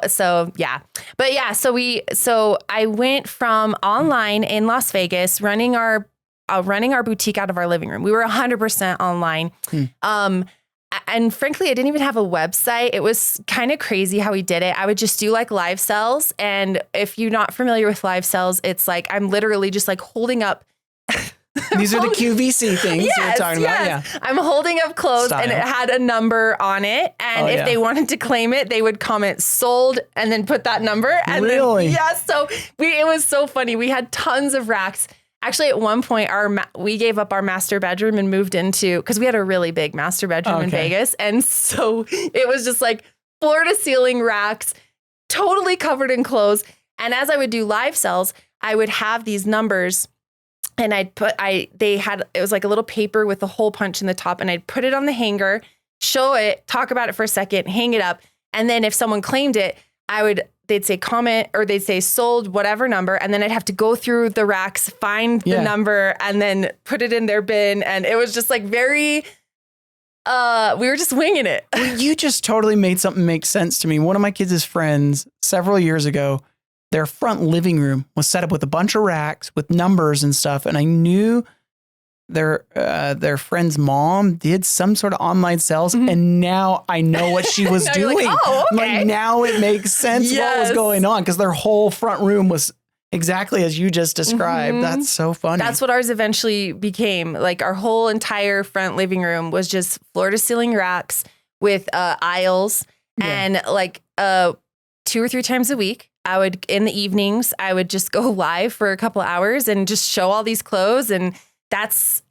So yeah. But yeah, so I went from online in Las Vegas running our boutique out of our living room. We were 100% online. And frankly, I didn't even have a website. It was kind of crazy how we did it. I would just do live sales. And if you're not familiar with live sales, it's I'm literally just holding up. These are the QVC things you're talking about. Yeah. I'm holding up clothes and it had a number on it. And if they wanted to claim it, they would comment sold and then put that number. And really? So it was so funny. We had tons of racks. Actually, at one point, we gave up our master bedroom and moved into, because we had a really big master bedroom in Vegas. And so it was just floor to ceiling racks, totally covered in clothes. And as I would do live sales, I would have these numbers and it was like a little paper with a hole punch in the top, and I'd put it on the hanger, show it, talk about it for a second, hang it up. And then if someone claimed it, they'd say comment, or they'd say sold whatever number. And then I'd have to go through the racks, find the number, and then put it in their bin. And it was just like very, we were just winging it. Well, you just totally made something make sense to me. One of my kids' friends several years ago, their front living room was set up with a bunch of racks with numbers and stuff. And I knew their friend's mom did some sort of online sales, and now I know what she was doing. Like, oh, okay. Like, now it makes sense what was going on, because their whole front room was exactly as you just described. That's so funny. That's what ours eventually became. Like, our whole entire front living room was just floor to ceiling racks with aisles, and like 2 or 3 times a week, in the evenings, I would just go live for a couple hours and just show all these clothes, and that's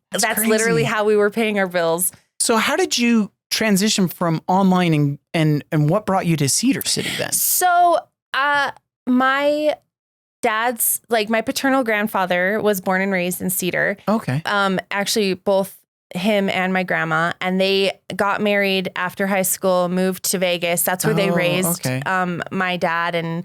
literally how we were paying our bills. So how did you transition from online and what brought you to Cedar City then? So my dad's, like, my paternal grandfather was born and raised in Cedar. Okay. Actually, both him and my grandma, and they got married after high school, moved to Vegas. That's where they raised my dad, and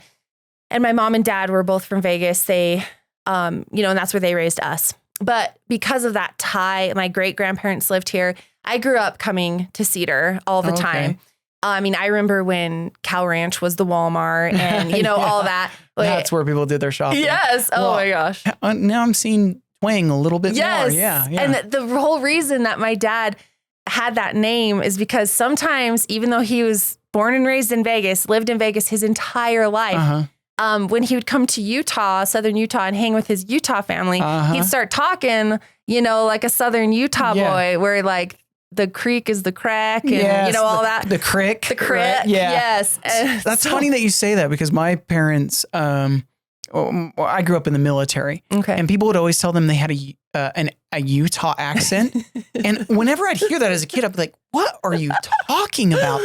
my mom and dad were both from Vegas. They, and that's where they raised us. But because of that tie, my great grandparents lived here. I grew up coming to Cedar all the time. I mean, I remember when Cal Ranch was the Walmart, and all that. Like, that's where people did their shopping. Yes. Oh my gosh. Now I'm seeing Twang a little bit more. Yeah. And the whole reason that my dad had that name is because sometimes, even though he was born and raised in Vegas, lived in Vegas his entire life, when he would come to Utah, Southern Utah, and hang with his Utah family, he'd start talking, like a Southern Utah boy, where like the creek is the crack, and all that. The crick. The crick. Right? Yeah. Yes. That's funny that you say that, because my parents, I grew up in the military, and people would always tell them they had a Utah accent. And whenever I'd hear that as a kid, I'd be like, what are you talking about?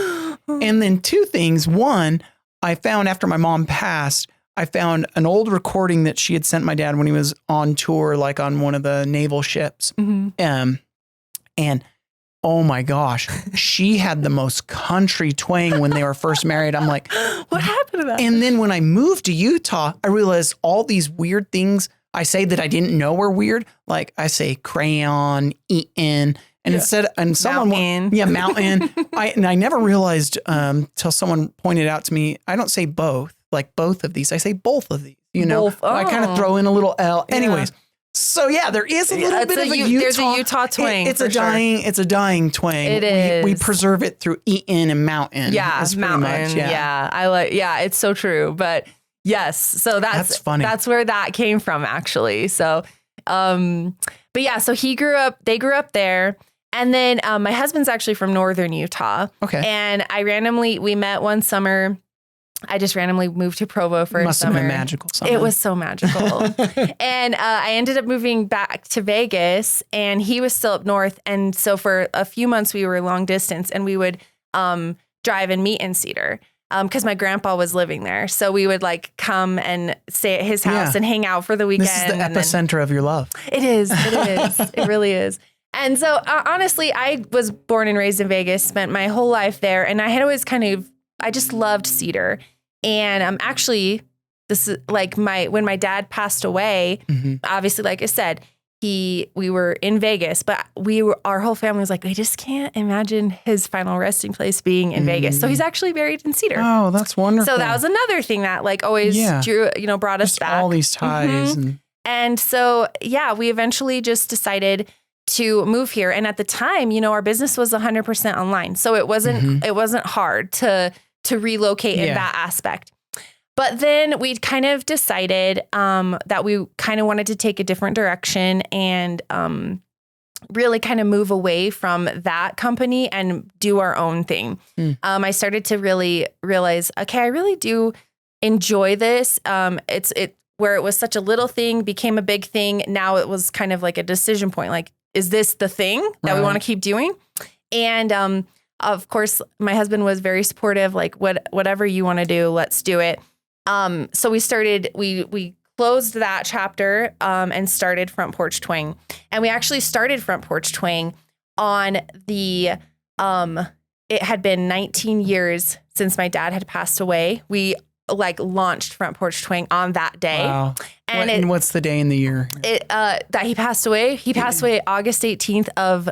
And then 2 things. One, I found after my mom passed, I found an old recording that she had sent my dad when he was on tour, like on one of the naval ships. And oh my gosh, she had the most country twang when they were first married. I'm like, what happened to that? And then when I moved to Utah, I realized all these weird things I say that I didn't know were weird. Like I say crayon, eaten. And instead, and someone, mountain. I never realized till someone pointed out to me, I don't say both, like both of these. I say both of these. Both. I kind of throw in a little L. Yeah. Anyways, so there is a little bit of a Utah. There's a Utah twang. It's a dying twang. It is. We preserve it through eaten and mountain. Yeah, mountain. I like. Yeah, it's so true. But yes, so that's funny. That's where that came from, actually. So, but yeah, so they grew up there. And then my husband's actually from northern Utah. Okay. And we met one summer. I just randomly moved to Provo for a summer. Must have been magical summer. It was so magical. And I ended up moving back to Vegas, and he was still up north. And so for a few months, we were long distance, and we would drive and meet in Cedar because my grandpa was living there. So we would like come and stay at his house and hang out for the weekend. This is the epicenter of your love. It is. It really is. And so honestly, I was born and raised in Vegas, spent my whole life there. And I had always I just loved Cedar. And actually, this is like when my dad passed away, obviously, like I said, we were in Vegas, but our whole family was like, we just can't imagine his final resting place being in Vegas. So he's actually buried in Cedar. Oh, that's wonderful. So that was another thing that like always brought us back. All these ties. And so, we eventually just decided to move here. And at the time, our business was 100% online. So it wasn't hard to relocate in that aspect. But then we kind of decided that we kind of wanted to take a different direction and really kind of move away from that company and do our own thing. I started to really realize, okay, I really do enjoy this. Where it was such a little thing became a big thing. Now it was kind of like a decision point. Like, is this the thing that we want to keep doing? And of course, my husband was very supportive. Like, whatever you want to do, let's do it. So we closed that chapter and started Front Porch Twang. And we actually started Front Porch Twang on the, it had been 19 years since my dad had passed away. We like launched Front Porch Twang on that day. Wow. And what's the day in the year? That he passed away. He passed away August 18th of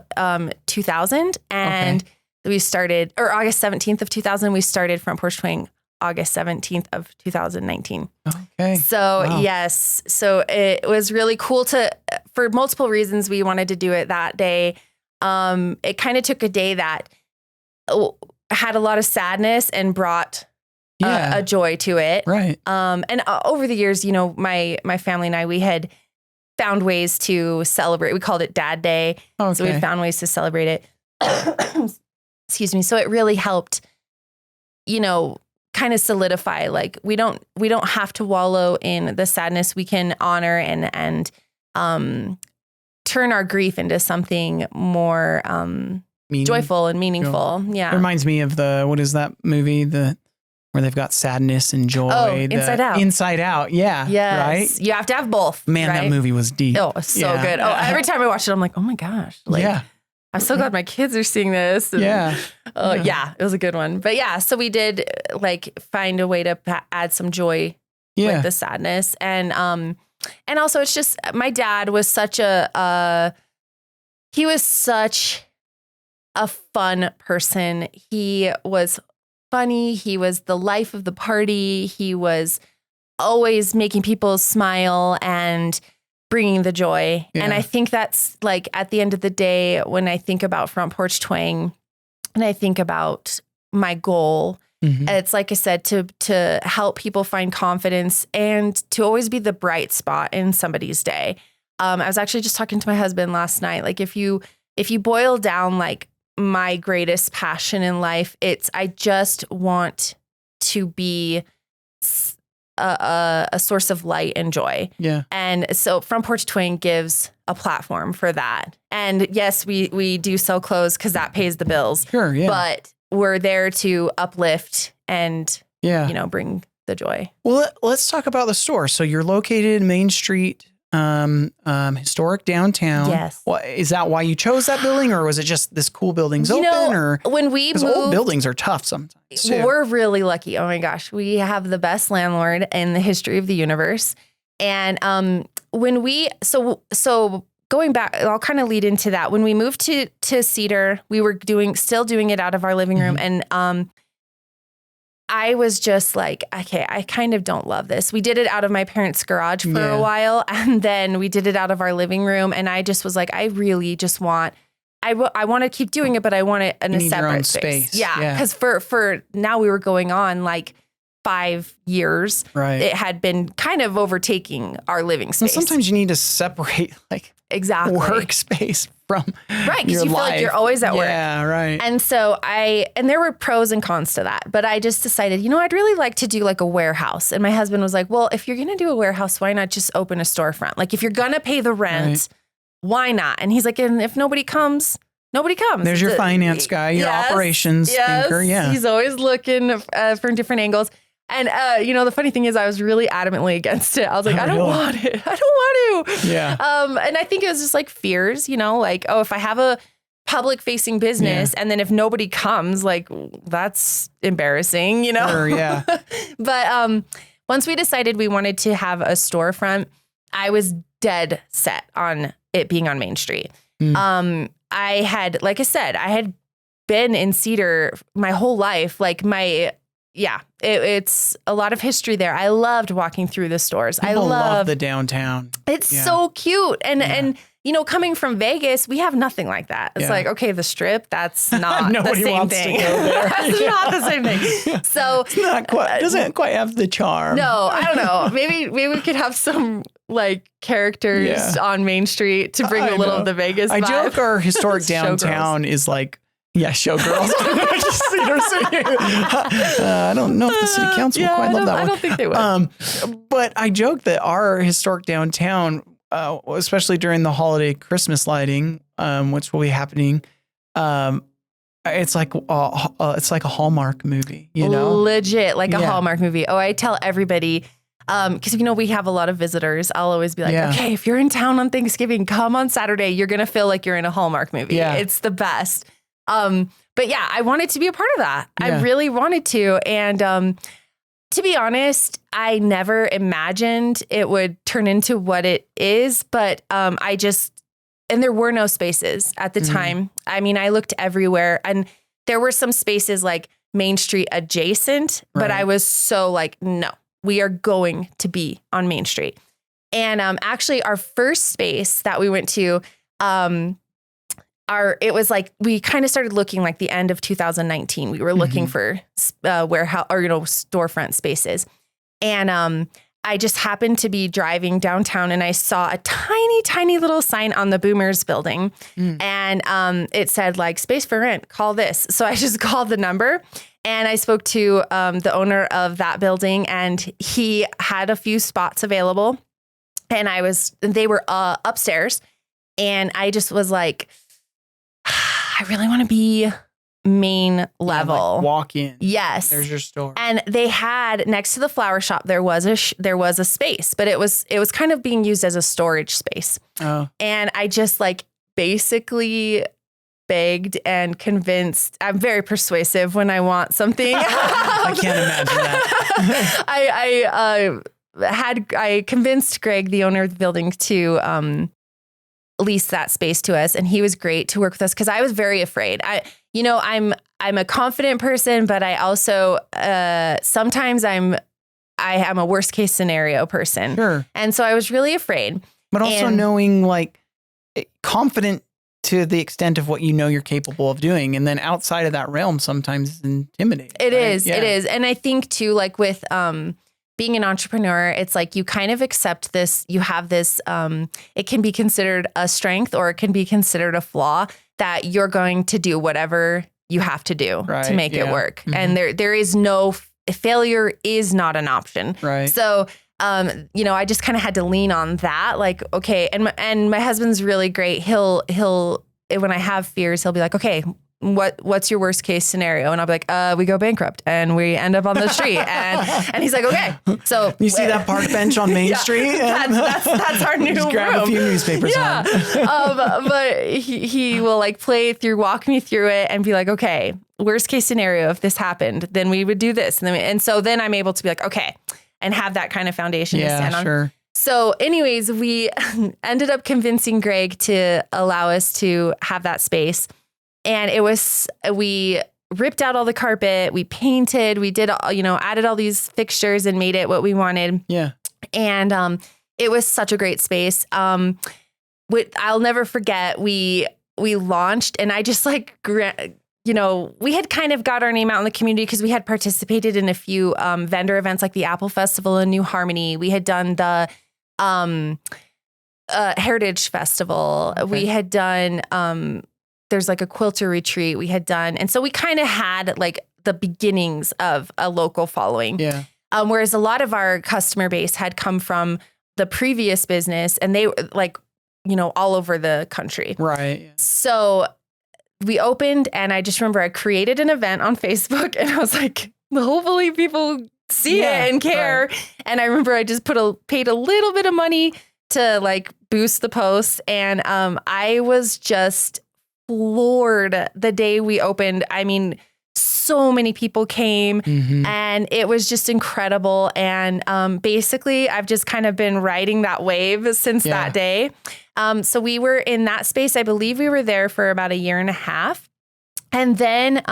2000. And we started, or August 17th of 2000, we started Front Porch Twang August 17th of 2019. Okay. So yes. So it was really cool for multiple reasons, we wanted to do it that day. It kind of took a day that had a lot of sadness and brought a joy to it. Right. And over the years, you know, my family and I, we had found ways to celebrate. We called it Dad Day. Okay. So we found ways to celebrate it. Excuse me. So it really helped, you know, kind of solidify, like we don't have to wallow in the sadness. We can honor and turn our grief into something more joyful and meaningful. Yeah. It reminds me of what is that movie? Where they've got sadness and joy. Oh, Inside Out. Inside Out. Yeah. Yes. Right. You have to have both. Man, right? that movie was deep. Oh, so good. Oh, every time I watch it, I'm like, oh my gosh. Like, I'm so glad my kids are seeing this. And, it was a good one. But yeah, so we did like find a way to add some joy with the sadness. And also it's just, my dad was such he was such a fun person. He was funny. He was the life of the party. He was always making people smile and bringing the joy. Yeah. And I think that's like at the end of the day, when I think about Front Porch Twang and I think about my goal, it's like I said, to help people find confidence and to always be the bright spot in somebody's day. I was actually just talking to my husband last night. Like if you boil down like my greatest passion in life, I just want to be a source of light and joy. Yeah. And so Front Porch Twang gives a platform for that. And yes, we do sell clothes because that pays the bills. Sure, yeah. But we're there to uplift and, you know, bring the joy. Well, let's talk about the store. So you're located Main Street, historic downtown. Yes. Is that why you chose that building, or was it just this cool building's open? Or when we moved, old buildings are tough sometimes too. We're really lucky. Oh my gosh, we have the best landlord in the history of the universe. And when we so going back, I'll kind of lead into that. When we moved to Cedar, we were still doing it out of our living room, and I was just like, okay, I kind of don't love this. We did it out of my parents' garage for a while, and then we did it out of our living room. And I just was like, I really just want, I want to keep doing it, but I want it in a separate space. Yeah. Because for now we were going on like 5 years. Right. It had been kind of overtaking our living space. Well, sometimes you need to separate like workspace from right, because you feel like you're always at work. Yeah, right. And so and there were pros and cons to that, but I just decided, I'd really like to do like a warehouse. And my husband was like, well, if you're going to do a warehouse, why not just open a storefront? Like if you're going to pay the rent, why not? And he's like, and if nobody comes, nobody comes. There's your finance guy, your operations thinker. Yeah. He's always looking for different angles. And, the funny thing is I was really adamantly against it. I was like, I don't want it. I don't want to. Yeah. And I think it was just like fears, like, oh, if I have a public facing business and then if nobody comes, like that's embarrassing, Sure, yeah. But once we decided we wanted to have a storefront, I was dead set on it being on Main Street. I had, like I said, I had been in Cedar my whole life. Like it's a lot of history there. I loved walking through the stores. I love the downtown. It's so cute. And coming from Vegas, we have nothing like that. It's like, okay, the Strip, that's not the same thing. To go there. That's not the same thing. So it's not quite, doesn't quite have the charm. No, I don't know. Maybe we could have some like characters on Main Street to bring a little of the Vegas vibe. I joke our historic downtown is like, showgirls. I don't know if the city council would quite love that one. I don't think they would. But I joke that our historic downtown, especially during the holiday Christmas lighting, which will be happening, it's like a Hallmark movie, Legit, like a Hallmark movie. Oh, I tell everybody, because, we have a lot of visitors. I'll always be like, okay, if you're in town on Thanksgiving, come on Saturday. You're going to feel like you're in a Hallmark movie. Yeah. It's the best. But yeah, I wanted to be a part of that. Yeah. I really wanted to. And to be honest, I never imagined it would turn into what it is. But and there were no spaces at the time. I mean, I looked everywhere and there were some spaces like Main Street adjacent, but I was so like, no, we are going to be on Main Street. And actually our first space that we went to, it was like, we kind of started looking like the end of 2019. We were looking for warehouse or, storefront spaces. And I just happened to be driving downtown and I saw a tiny, tiny little sign on the Boomers building. And it said like space for rent, call this. So I just called the number and I spoke to the owner of that building and he had a few spots available and they were upstairs. And I just was like, I really want to be main level. Like walk in. Yes. There's your store. And they had next to the flower shop, there was a space, but it was kind of being used as a storage space. Oh. And I just like basically begged and convinced. I'm very persuasive when I want something. I can't imagine that. I convinced Greg, the owner of the building, to lease that space to us, and he was great to work with us because I was very afraid. I'm a confident person, but I also sometimes I am a worst case scenario person. Sure. And so I was really afraid. But also knowing like confident to the extent of what you're capable of doing, and then outside of that realm sometimes it's intimidating. It is. And I think too, like with being an entrepreneur, it's like you kind of accept this, you have this, it can be considered a strength or it can be considered a flaw that you're going to do whatever you have to do to make it work. And there is no, failure is not an option. Right. So, I just kind of had to lean on that. Like, okay. And my husband's really great. He'll, when I have fears, he'll be like, okay, what's your worst case scenario? And I'll be like, we go bankrupt and we end up on the street. And he's like, okay. So you see that park bench on Main Street? That's our new Just grab room. A few newspapers. Yeah. But he will like walk me through it and be like, okay, worst case scenario, if this happened, then we would do this. And so then I'm able to be like, okay, and have that kind of foundation to stand on. Sure. So anyways, we ended up convincing Greg to allow us to have that space. And we ripped out all the carpet, we painted, we did, added all these fixtures and made it what we wanted. Yeah. And it was such a great space. I'll never forget, we launched and I just like, we had kind of got our name out in the community because we had participated in a few vendor events like the Apple Festival in New Harmony. We had done the Heritage Festival. Okay. We had done... there's like a quilter retreat we had done. And so we kind of had like the beginnings of a local following. Yeah. Whereas a lot of our customer base had come from the previous business and they were like, all over the country. Right. Yeah. So we opened and I just remember I created an event on Facebook and I was like, hopefully people see it and care. Right. And I remember I just paid a little bit of money to like boost the posts. And I was just floored the day we opened. I mean, so many people came and it was just incredible. And basically, I've just kind of been riding that wave since that day. So we were in that space. I believe we were there for about 1.5 years. And then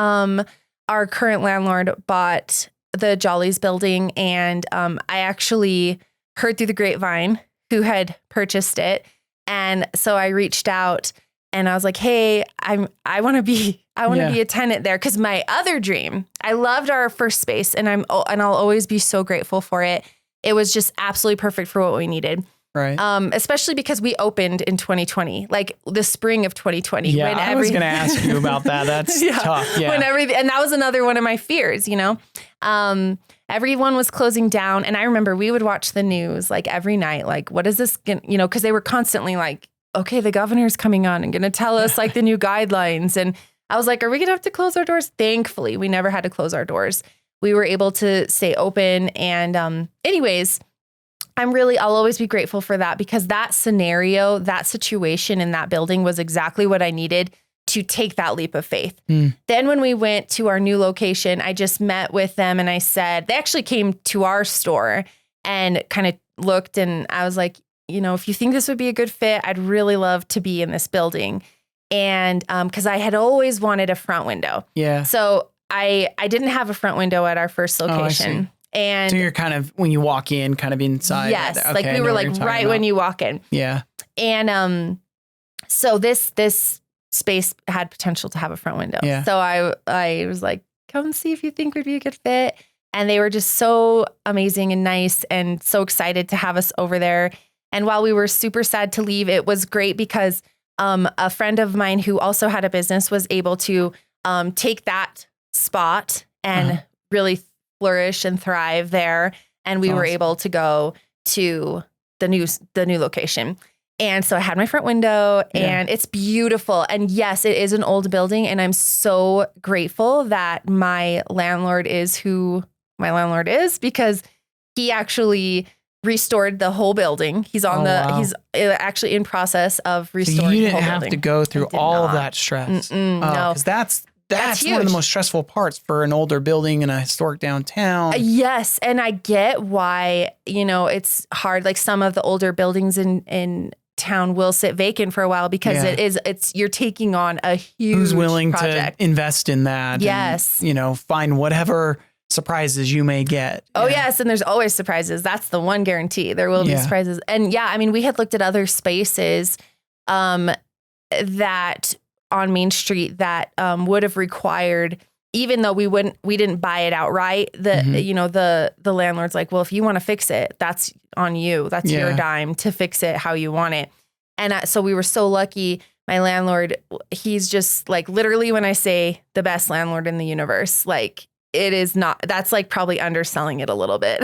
our current landlord bought the Jollies building. And I actually heard through the grapevine who had purchased it. And so I reached out and I was like, hey, I want to be a tenant there. Cause my other dream, I loved our first space and I'll always be so grateful for it. It was just absolutely perfect for what we needed. Right. Especially because we opened in 2020, like the spring of 2020. Yeah. I was going to ask you about that. That's tough. Yeah. And that was another one of my fears, everyone was closing down. And I remember we would watch the news like every night, like, what is this, cause they were constantly like, okay, the governor's coming on and going to tell us like the new guidelines. And I was like, are we going to have to close our doors? Thankfully, we never had to close our doors. We were able to stay open. And anyways, I'll always be grateful for that, because that scenario, that situation in that building was exactly what I needed to take that leap of faith. Then when we went to our new location, I just met with them and I said, they actually came to our store and kind of looked, and I was like, if you think this would be a good fit, I'd really love to be in this building. And because I had always wanted a front window. Yeah. So I didn't have a front window at our first location. And so you're kind of, when you walk in, kind of inside. Yes. Okay, like we were like right when you walk in. Yeah. And so this space had potential to have a front window. Yeah. So I was like, come see if you think would be a good fit. And they were just so amazing and nice and so excited to have us over there. And while we were super sad to leave, it was great because a friend of mine who also had a business was able to take that spot and really flourish and thrive there. And we were able to go to the new location. And so I had my front window and it's beautiful. And yes, it is an old building. And I'm so grateful that my landlord is who my landlord is, because he actually restored the whole building. He's on he's actually in process of restoring the whole building. You didn't have to go through all of that stress. No. Because that's one of the most stressful parts for an older building in a historic downtown. Yes. And I get why, it's hard. Like some of the older buildings in town will sit vacant for a while because you're taking on a huge Who's willing project to invest in that? Yes. And, find whatever surprises you may get. Oh, yes. And there's always surprises. That's the one guarantee. There will be surprises. And we had looked at other spaces that on Main Street that would have required, even though we didn't buy it outright, the landlord's like, well, if you want to fix it, that's on you. That's your dime to fix it how you want it. And so we were so lucky. My landlord, he's just like, literally when I say the best landlord in the universe, like it is not, that's like probably underselling it a little bit.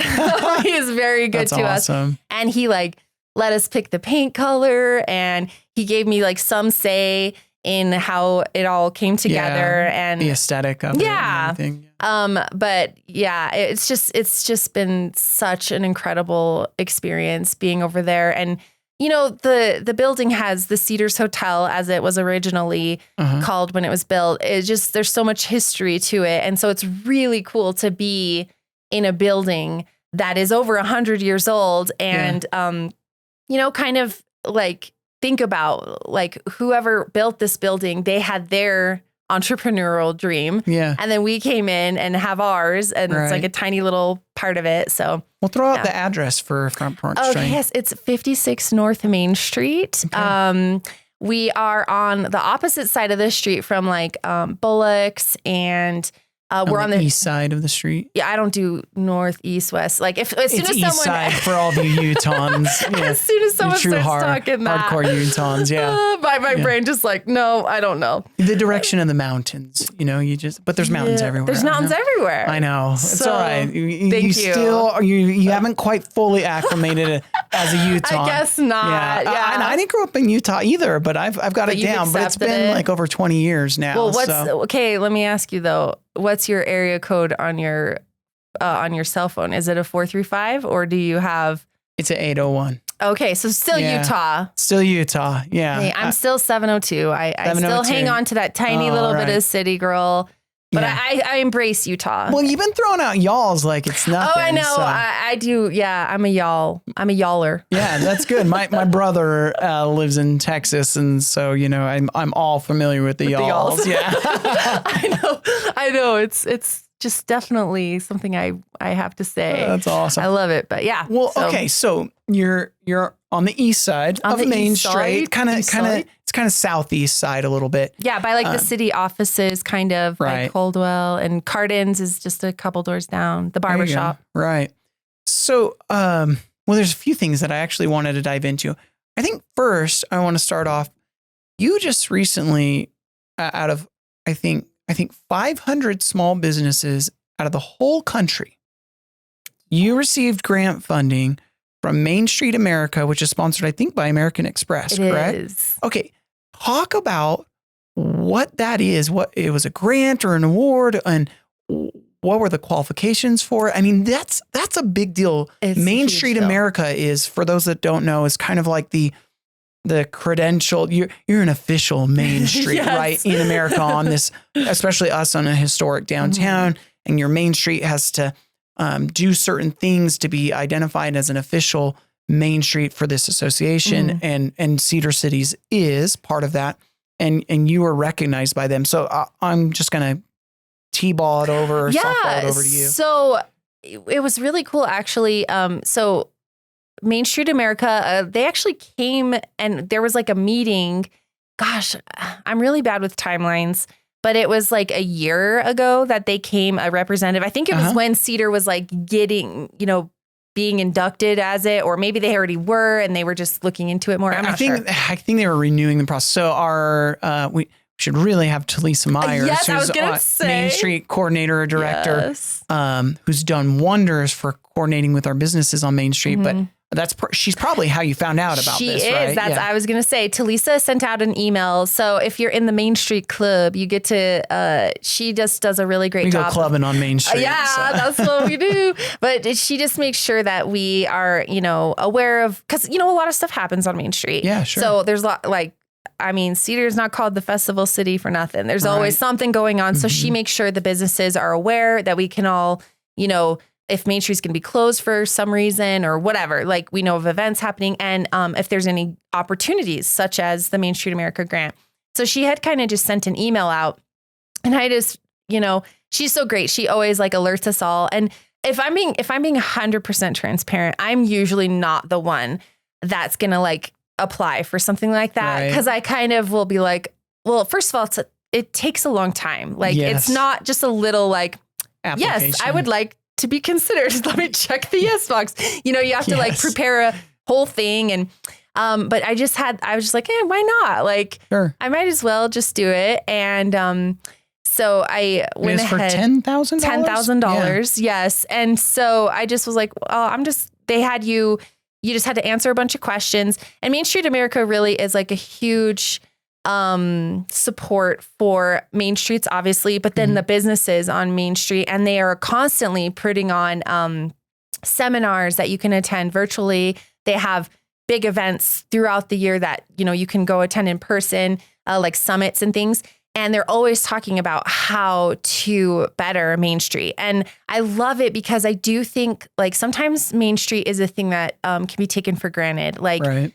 He is very good to us. And he like let us pick the paint color, and he gave me like some say in how it all came together and the aesthetic of it and everything. But it's just been such an incredible experience being over there. And the building has the Cedars Hotel, as it was originally called when it was built. It's just, there's so much history to it. And so it's really cool to be in a building that is over 100 years old and, kind of like, think about like whoever built this building, they had their entrepreneurial dream. Yeah. And then we came in and have ours, and it's like a tiny little part of it. So we'll throw out the address for Front Porch Twang. Yes, it's 56 North Main Street. Okay. We are on the opposite side of the street from like Bullock's, and we're on the east side of the street. Yeah, I don't do north, east, west. Like as soon as east someone side for all the Utahns. As soon as someone starts talking that, hardcore Utahns. Yeah, my brain just like, no, I don't know the direction of the mountains. But there's mountains everywhere. There's mountains everywhere. I know. It's all right. You haven't quite fully acclimated as a Utah. I guess not. Yeah. I didn't grow up in Utah either, but I've got it down. But it's been like over 20 years now. Well, okay? Let me ask you though. What's your area code on your cell phone? Is it a 435 or do you have? It's an 801. Okay, so still Utah. Still Utah, yeah. Hey, I'm still 702. I still hang on to that tiny little bit of city girl. But I embrace Utah. Well, you've been throwing out y'alls like it's nothing. Oh, I know. So. I do. Yeah, I'm a y'all. I'm a y'aller. Yeah, that's good. My brother lives in Texas, and so I'm all familiar with the y'alls. Yeah, I know. It's just definitely something I have to say. That's awesome. I love it. But yeah. Well, okay. So you're on the east side of Main Street, kind of. It's kind of southeast side a little bit. Yeah, by like the city offices, kind of like Coldwell, and Cardin's is just a couple doors down. The barbershop. Right. So, there's a few things that I actually wanted to dive into. I think first I want to start off. You just recently, out of I think 500 small businesses out of the whole country, you received grant funding from Main Street America, which is sponsored, I think, by American Express, correct? It is. Okay. Talk about what that is. What it was, a grant or an award, and what were the qualifications for it? I mean, that's a big deal. It's Main a huge Street deal. America is, for those that don't know, is kind of like the credential. You're an official Main Street, Yes. right, in America on this, especially us on a historic downtown, and your Main Street has to do certain things to be identified as an official Main Street for this association, and Cedar Cities is part of that, and you were recognized by them. So I'm just gonna T-ball it over, or softball it over to you. So it was really cool, actually. So Main Street America, they actually came and there was like a meeting. Gosh, I'm really bad with timelines, but it was like a year ago that they came, a representative. I think it was when Cedar was like getting, being inducted as it, or maybe they already were and they were just looking into it more. I think they were renewing the process. So we should really have Talisa Myers, yes, I was who's gonna say. Main Street coordinator or director, who's done wonders for coordinating with our businesses on Main Street. But she's probably how you found out about this, right? That's, I was going to say, Talisa sent out an email. So if you're in the Main Street Club, you get to, she just does a really great job. We go clubbing on Main Street. That's what we do. But she just makes sure that we are, aware of, because, a lot of stuff happens on Main Street. Yeah, sure. So there's Cedar's not called the Festival City for nothing. There's always something going on. So she makes sure the businesses are aware that we can all, if Main Street's going to be closed for some reason or whatever, like we know of events happening, and if there's any opportunities such as the Main Street America grant. So she had kind of just sent an email out, and I just, she's so great. She always like alerts us all. And if I'm being 100% transparent, I'm usually not the one that's going to like apply for something like that. Cause I kind of will be like, well, first of all, it takes a long time. Like it's not just a little like, yes, I would like to be considered. Let me check the yes box. You have to like prepare a whole thing. And, but I was just like, why not? Like, I might as well just do it. And, so I went ahead for $10,000. $10,000. Yes. And so I just was like, you just had to answer a bunch of questions, and Main Street America really is like a huge, support for Main Streets, obviously, but then the businesses on Main Street, and they are constantly putting on seminars that you can attend virtually. They have big events throughout the year that, you can go attend in person, like summits and things. And they're always talking about how to better Main Street. And I love it because I do think like sometimes Main Street is a thing that can be taken for granted. Like,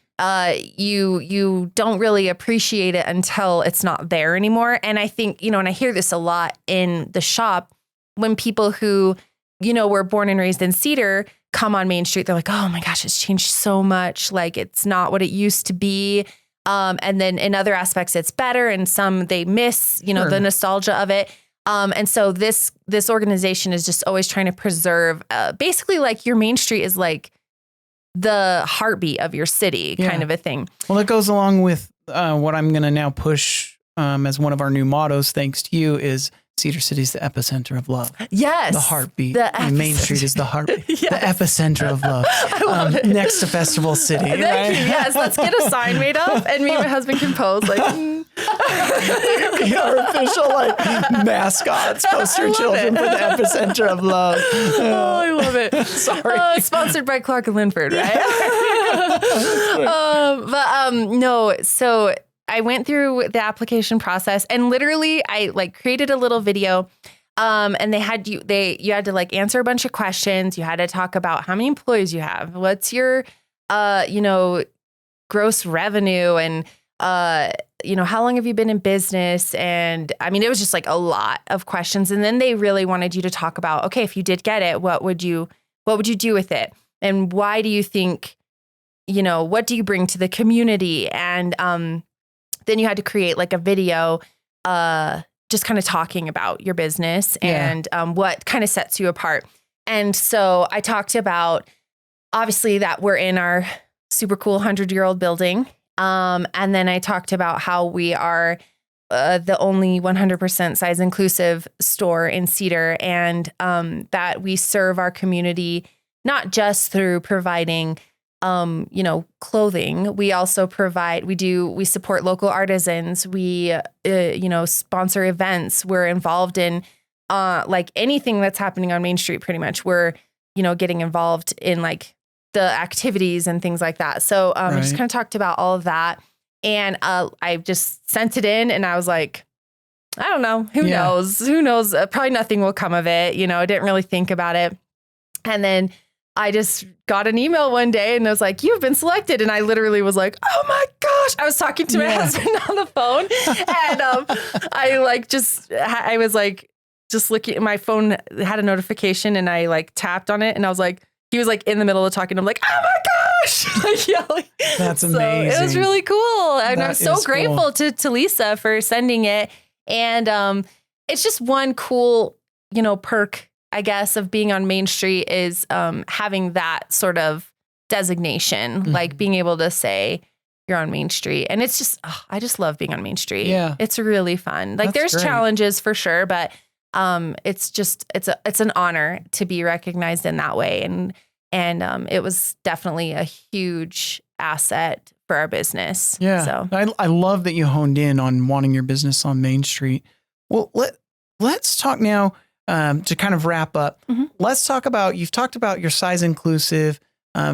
you don't really appreciate it until it's not there anymore. And I think, and I hear this a lot in the shop when people who, were born and raised in Cedar come on Main Street, they're like, oh my gosh, it's changed so much. Like it's not what it used to be. And then in other aspects, it's better. And some they miss, the nostalgia of it. And so this organization is just always trying to preserve, basically like your Main Street is like the heartbeat of your city kind of a thing. Well, it goes along with what I'm going to now push as one of our new mottos, thanks to you, is Cedar City is the epicenter of love. Yes. The heartbeat. Main Street is the heartbeat. The epicenter of love. I love it. Next to Festival City. Thank you. Yes, let's get a sign made up, and me and my husband can pose like our official mascots, poster children for the epicenter of love. Oh, I love it. Sorry. Sponsored by Clark and Linford, right? No, so I went through the application process, and literally I like created a little video, and you had to like answer a bunch of questions. You had to talk about how many employees you have, what's your, gross revenue, and, how long have you been in business? And I mean, it was just like a lot of questions. And then they really wanted you to talk about, okay, if you did get it, what would you do with it? And why do you think, what do you bring to the community? And, then you had to create like a video, just kind of talking about your business and what kind of sets you apart. And so I talked about, obviously, that we're in our super cool 100-year-old building. And then I talked about how we are the only 100% size inclusive store in Cedar, and that we serve our community not just through providing clothing. We also we support local artisans. We, sponsor events. We're involved in like anything that's happening on Main Street, pretty much we're, getting involved in like the activities and things like that. So I just kind of talked about all of that. And I just sent it in and I was like, I don't know. Who knows? Who knows? Probably nothing will come of it. I didn't really think about it. And then I just got an email one day and I was like, you've been selected. And I literally was like, oh my gosh. I was talking to my husband on the phone and I was like, just looking at my phone, had a notification and I like tapped on it and I was like, he was like in the middle of talking. I'm like, oh my gosh, like yelling. That's amazing. So it was really cool. And That I'm so grateful to Lisa for sending it. And it's just one cool, perk, I guess, of being on Main Street is having that sort of designation, like being able to say you're on Main Street. And it's just, I just love being on Main Street. Yeah. It's really fun. Like That's there's great. challenges for sure, but it's an honor to be recognized in that way. And it was definitely a huge asset for our business. Yeah. So I love that you honed in on wanting your business on Main Street. Well, let's talk now to kind of wrap up. Let's talk about, you've talked about your size inclusive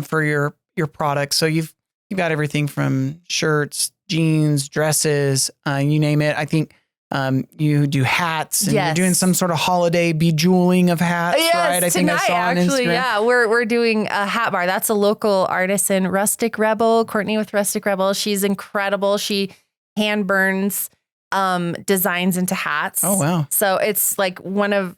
for your products. So you've got everything from shirts, jeans, dresses, you name it. I think you do hats and you're doing some sort of holiday bejeweling of hats, right? I think I saw on Instagram. Yeah, we're doing a hat bar. That's a local artisan, Rustic Rebel, Courtney with Rustic Rebel. She's incredible. She hand burns designs into hats. Oh, wow. So it's like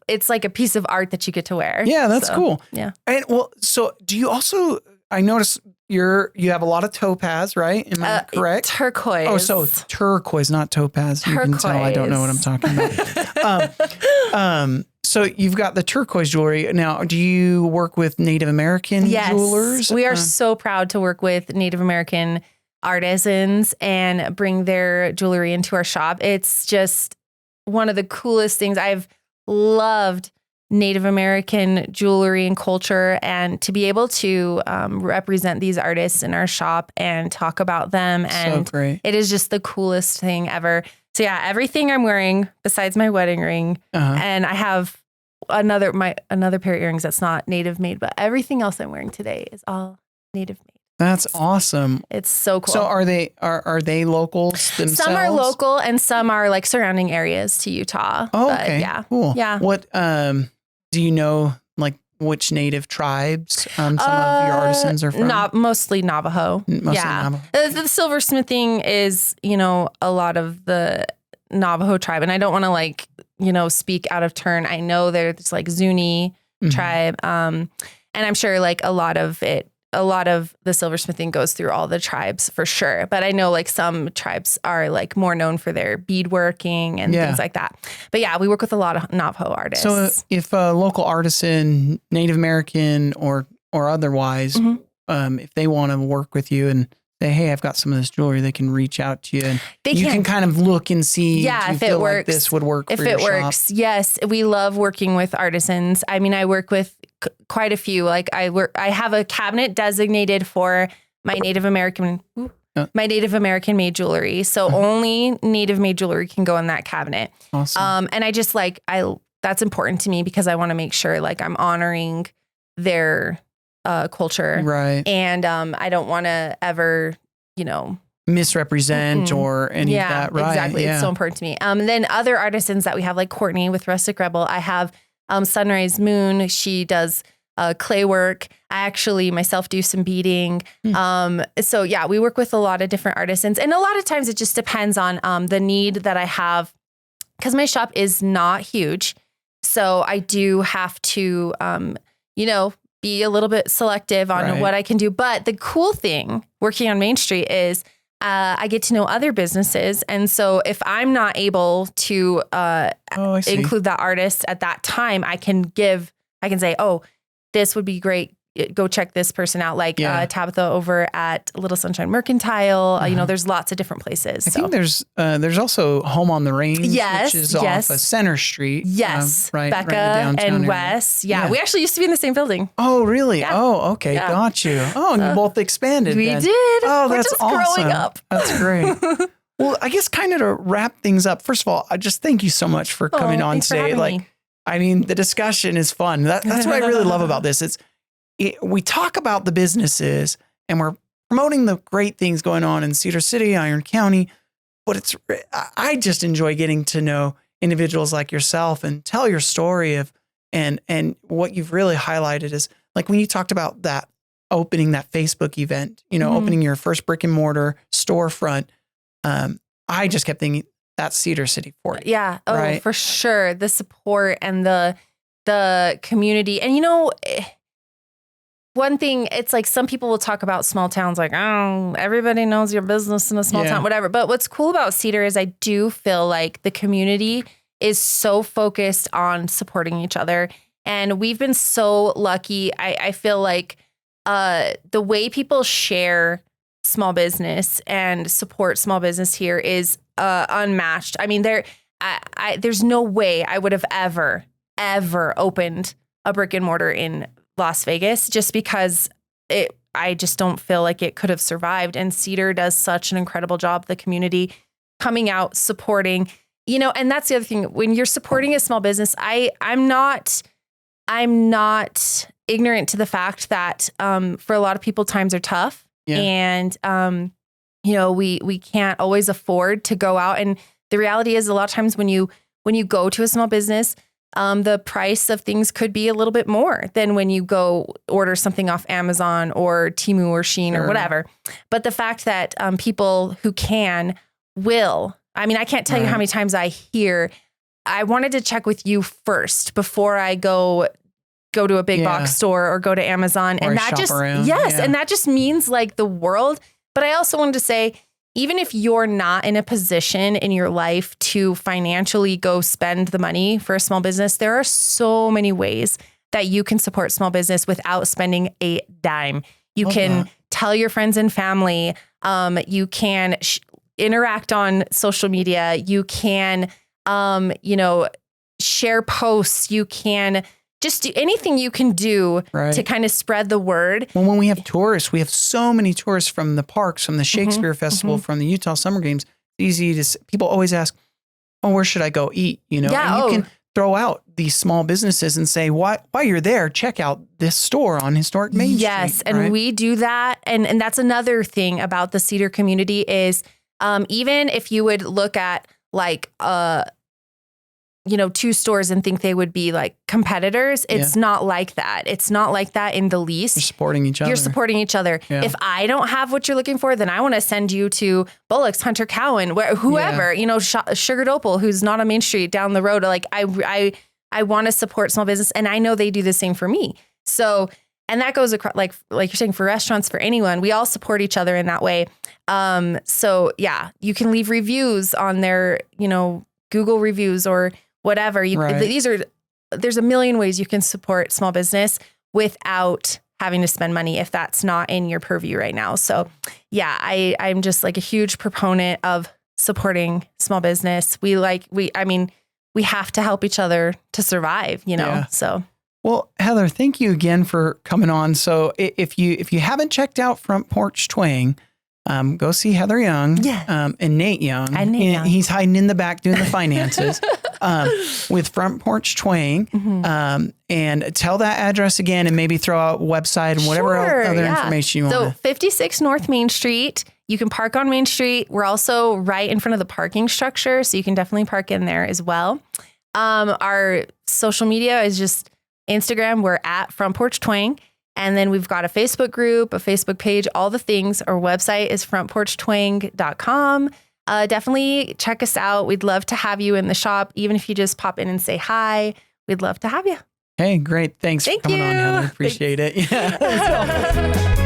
it's like a piece of art that you get to wear. Yeah, that's cool. Yeah. And well, so do you also, I noticed you have a lot of topaz, right? Am I correct? Turquoise. Oh, so turquoise, not topaz. You can tell I don't know what I'm talking about. So you've got the turquoise jewelry. Now, do you work with Native American jewelers? We are so proud to work with Native American artisans and bring their jewelry into our shop. It's just one of the coolest things. I've loved Native American jewelry and culture, and to be able to represent these artists in our shop and talk about them. And so great. It is just the coolest thing ever. So yeah, everything I'm wearing besides my wedding ring, and I have another pair of earrings that's not native made, but everything else I'm wearing today is all native made. That's awesome. It's so cool. So are they locals themselves? Some are local and some are like surrounding areas to Utah. Oh, okay. Yeah. Cool. Yeah. What do you know, like which native tribes some of your artisans are from? Mostly Navajo. Navajo. The silversmithing is, a lot of the Navajo tribe. And I don't want to speak out of turn. I know there's like Zuni tribe. And I'm sure like a lot of the silversmithing goes through all the tribes for sure. But I know like some tribes are like more known for their beadworking and things like that. But yeah, we work with a lot of Navajo artists. So if a local artisan, Native American or otherwise, if they want to work with you and say, hey, I've got some of this jewelry, they can reach out to you and you can kind of look and see if it works. Like this would work for your shop. If it works, yes. We love working with artisans. I mean, I work with quite a few. Like I have a cabinet designated for my Native American made jewelry. So only Native made jewelry can go in that cabinet. Awesome. And I just that's important to me because I want to make sure like I'm honoring their culture. Right. And I don't want to ever, misrepresent or any of that. Right. Exactly. Yeah. It's so important to me. And then other artisans that we have, like Courtney with Rustic Rebel, I have Sunrise Moon. She does clay work. I actually myself do some beading. So yeah, we work with a lot of different artisans, and a lot of times it just depends on the need that I have, because my shop is not huge. So I do have to, be a little bit selective on what I can do. But the cool thing working on Main Street is I get to know other businesses. And so if I'm not able to include that artist at that time, I can say, oh, this would be great. Go check this person out. Like Tabitha over at Little Sunshine Mercantile. There's lots of different places. I think there's also Home on the Range, which is off of Center Street. Yes. Right. Becca and area. Wes. Yeah. We actually used to be in the same building. Oh, really? Yeah. Oh, okay. Yeah. Got you. Oh, and you both expanded. We then. did. Oh, We're that's just awesome. growing up. That's great. Well, I guess kind of to wrap things up, first of all, I just thank you so much for coming on thanks today. for having me. I mean, the discussion is fun. That's what I really love about this. We talk about the businesses and we're promoting the great things going on in Cedar City, Iron County, but I just enjoy getting to know individuals like yourself and tell your story of, and what you've really highlighted is like when you talked about that opening that Facebook event, opening your first brick and mortar storefront. I just kept thinking that's Cedar City for you. Yeah. Oh, right? For sure. The support and the community. And one thing, it's like some people will talk about small towns like, oh, everybody knows your business in a small town, whatever. But what's cool about Cedar is I do feel like the community is so focused on supporting each other. And we've been so lucky. I feel like the way people share small business and support small business here is unmatched. I mean, there's no way I would have ever opened a brick and mortar in Las Vegas just because I just don't feel like it could have survived. And Cedar does such an incredible job. The community coming out, supporting, and that's the other thing. When you're supporting a small business, I'm not ignorant to the fact that for a lot of people, times are tough. Yeah. And, we can't always afford to go out. And the reality is a lot of times when you go to a small business, the price of things could be a little bit more than when you go order something off Amazon or Temu or Shein or whatever. But the fact that people who will, I mean, I can't tell you how many times I hear, I wanted to check with you first before I go to a big box store or go to Amazon. Or and that just, and that just means like the world. But I also wanted to say, even if you're not in a position in your life to financially go spend the money for a small business, there are so many ways that you can support small business without spending a dime. You can tell your friends and family. You can interact on social media. You can, share posts. You can just do anything you can do to kind of spread the word. Well, when we have tourists, we have so many tourists from the parks, from the Shakespeare Festival, from the Utah Summer Games. It's easy to, people always ask, oh, where should I go eat? And you can throw out these small businesses and say, while you're there, check out this store on Historic Main Street. Yes, and we do that. And that's another thing about the Cedar community is even if you would look at like, two stores and think they would be like competitors. It's not like that. It's not like that in the least. You're supporting each other. You're supporting each other. Yeah. If I don't have what you're looking for, then I want to send you to Bullock's, Hunter Cowan, whoever, Sugar Dopal, who's not on Main Street down the road. Like I want to support small business and I know they do the same for me. So, and that goes across, like you're saying, for restaurants, for anyone, we all support each other in that way. So yeah, you can leave reviews on their, Google reviews or whatever. There's a million ways you can support small business without having to spend money if that's not in your purview right now. So yeah, I'm just like a huge proponent of supporting small business. We have to help each other to survive, so. Well, Heather, thank you again for coming on. So if you haven't checked out Front Porch Twang, go see Heather Young and Nate Young. He's hiding in the back doing the finances with Front Porch Twang. And tell that address again and maybe throw out a website and whatever other information you want. So 56 North Main Street. You can park on Main Street. We're also right in front of the parking structure, so you can definitely park in there as well. Our social media is just Instagram. We're at Front Porch Twang. And then we've got a Facebook group, a Facebook page, all the things. Our website is frontporchtwang.com. Definitely check us out. We'd love to have you in the shop. Even if you just pop in and say hi, we'd love to have you. Hey, great. Thanks for coming on, Heather. Appreciate it. Yeah.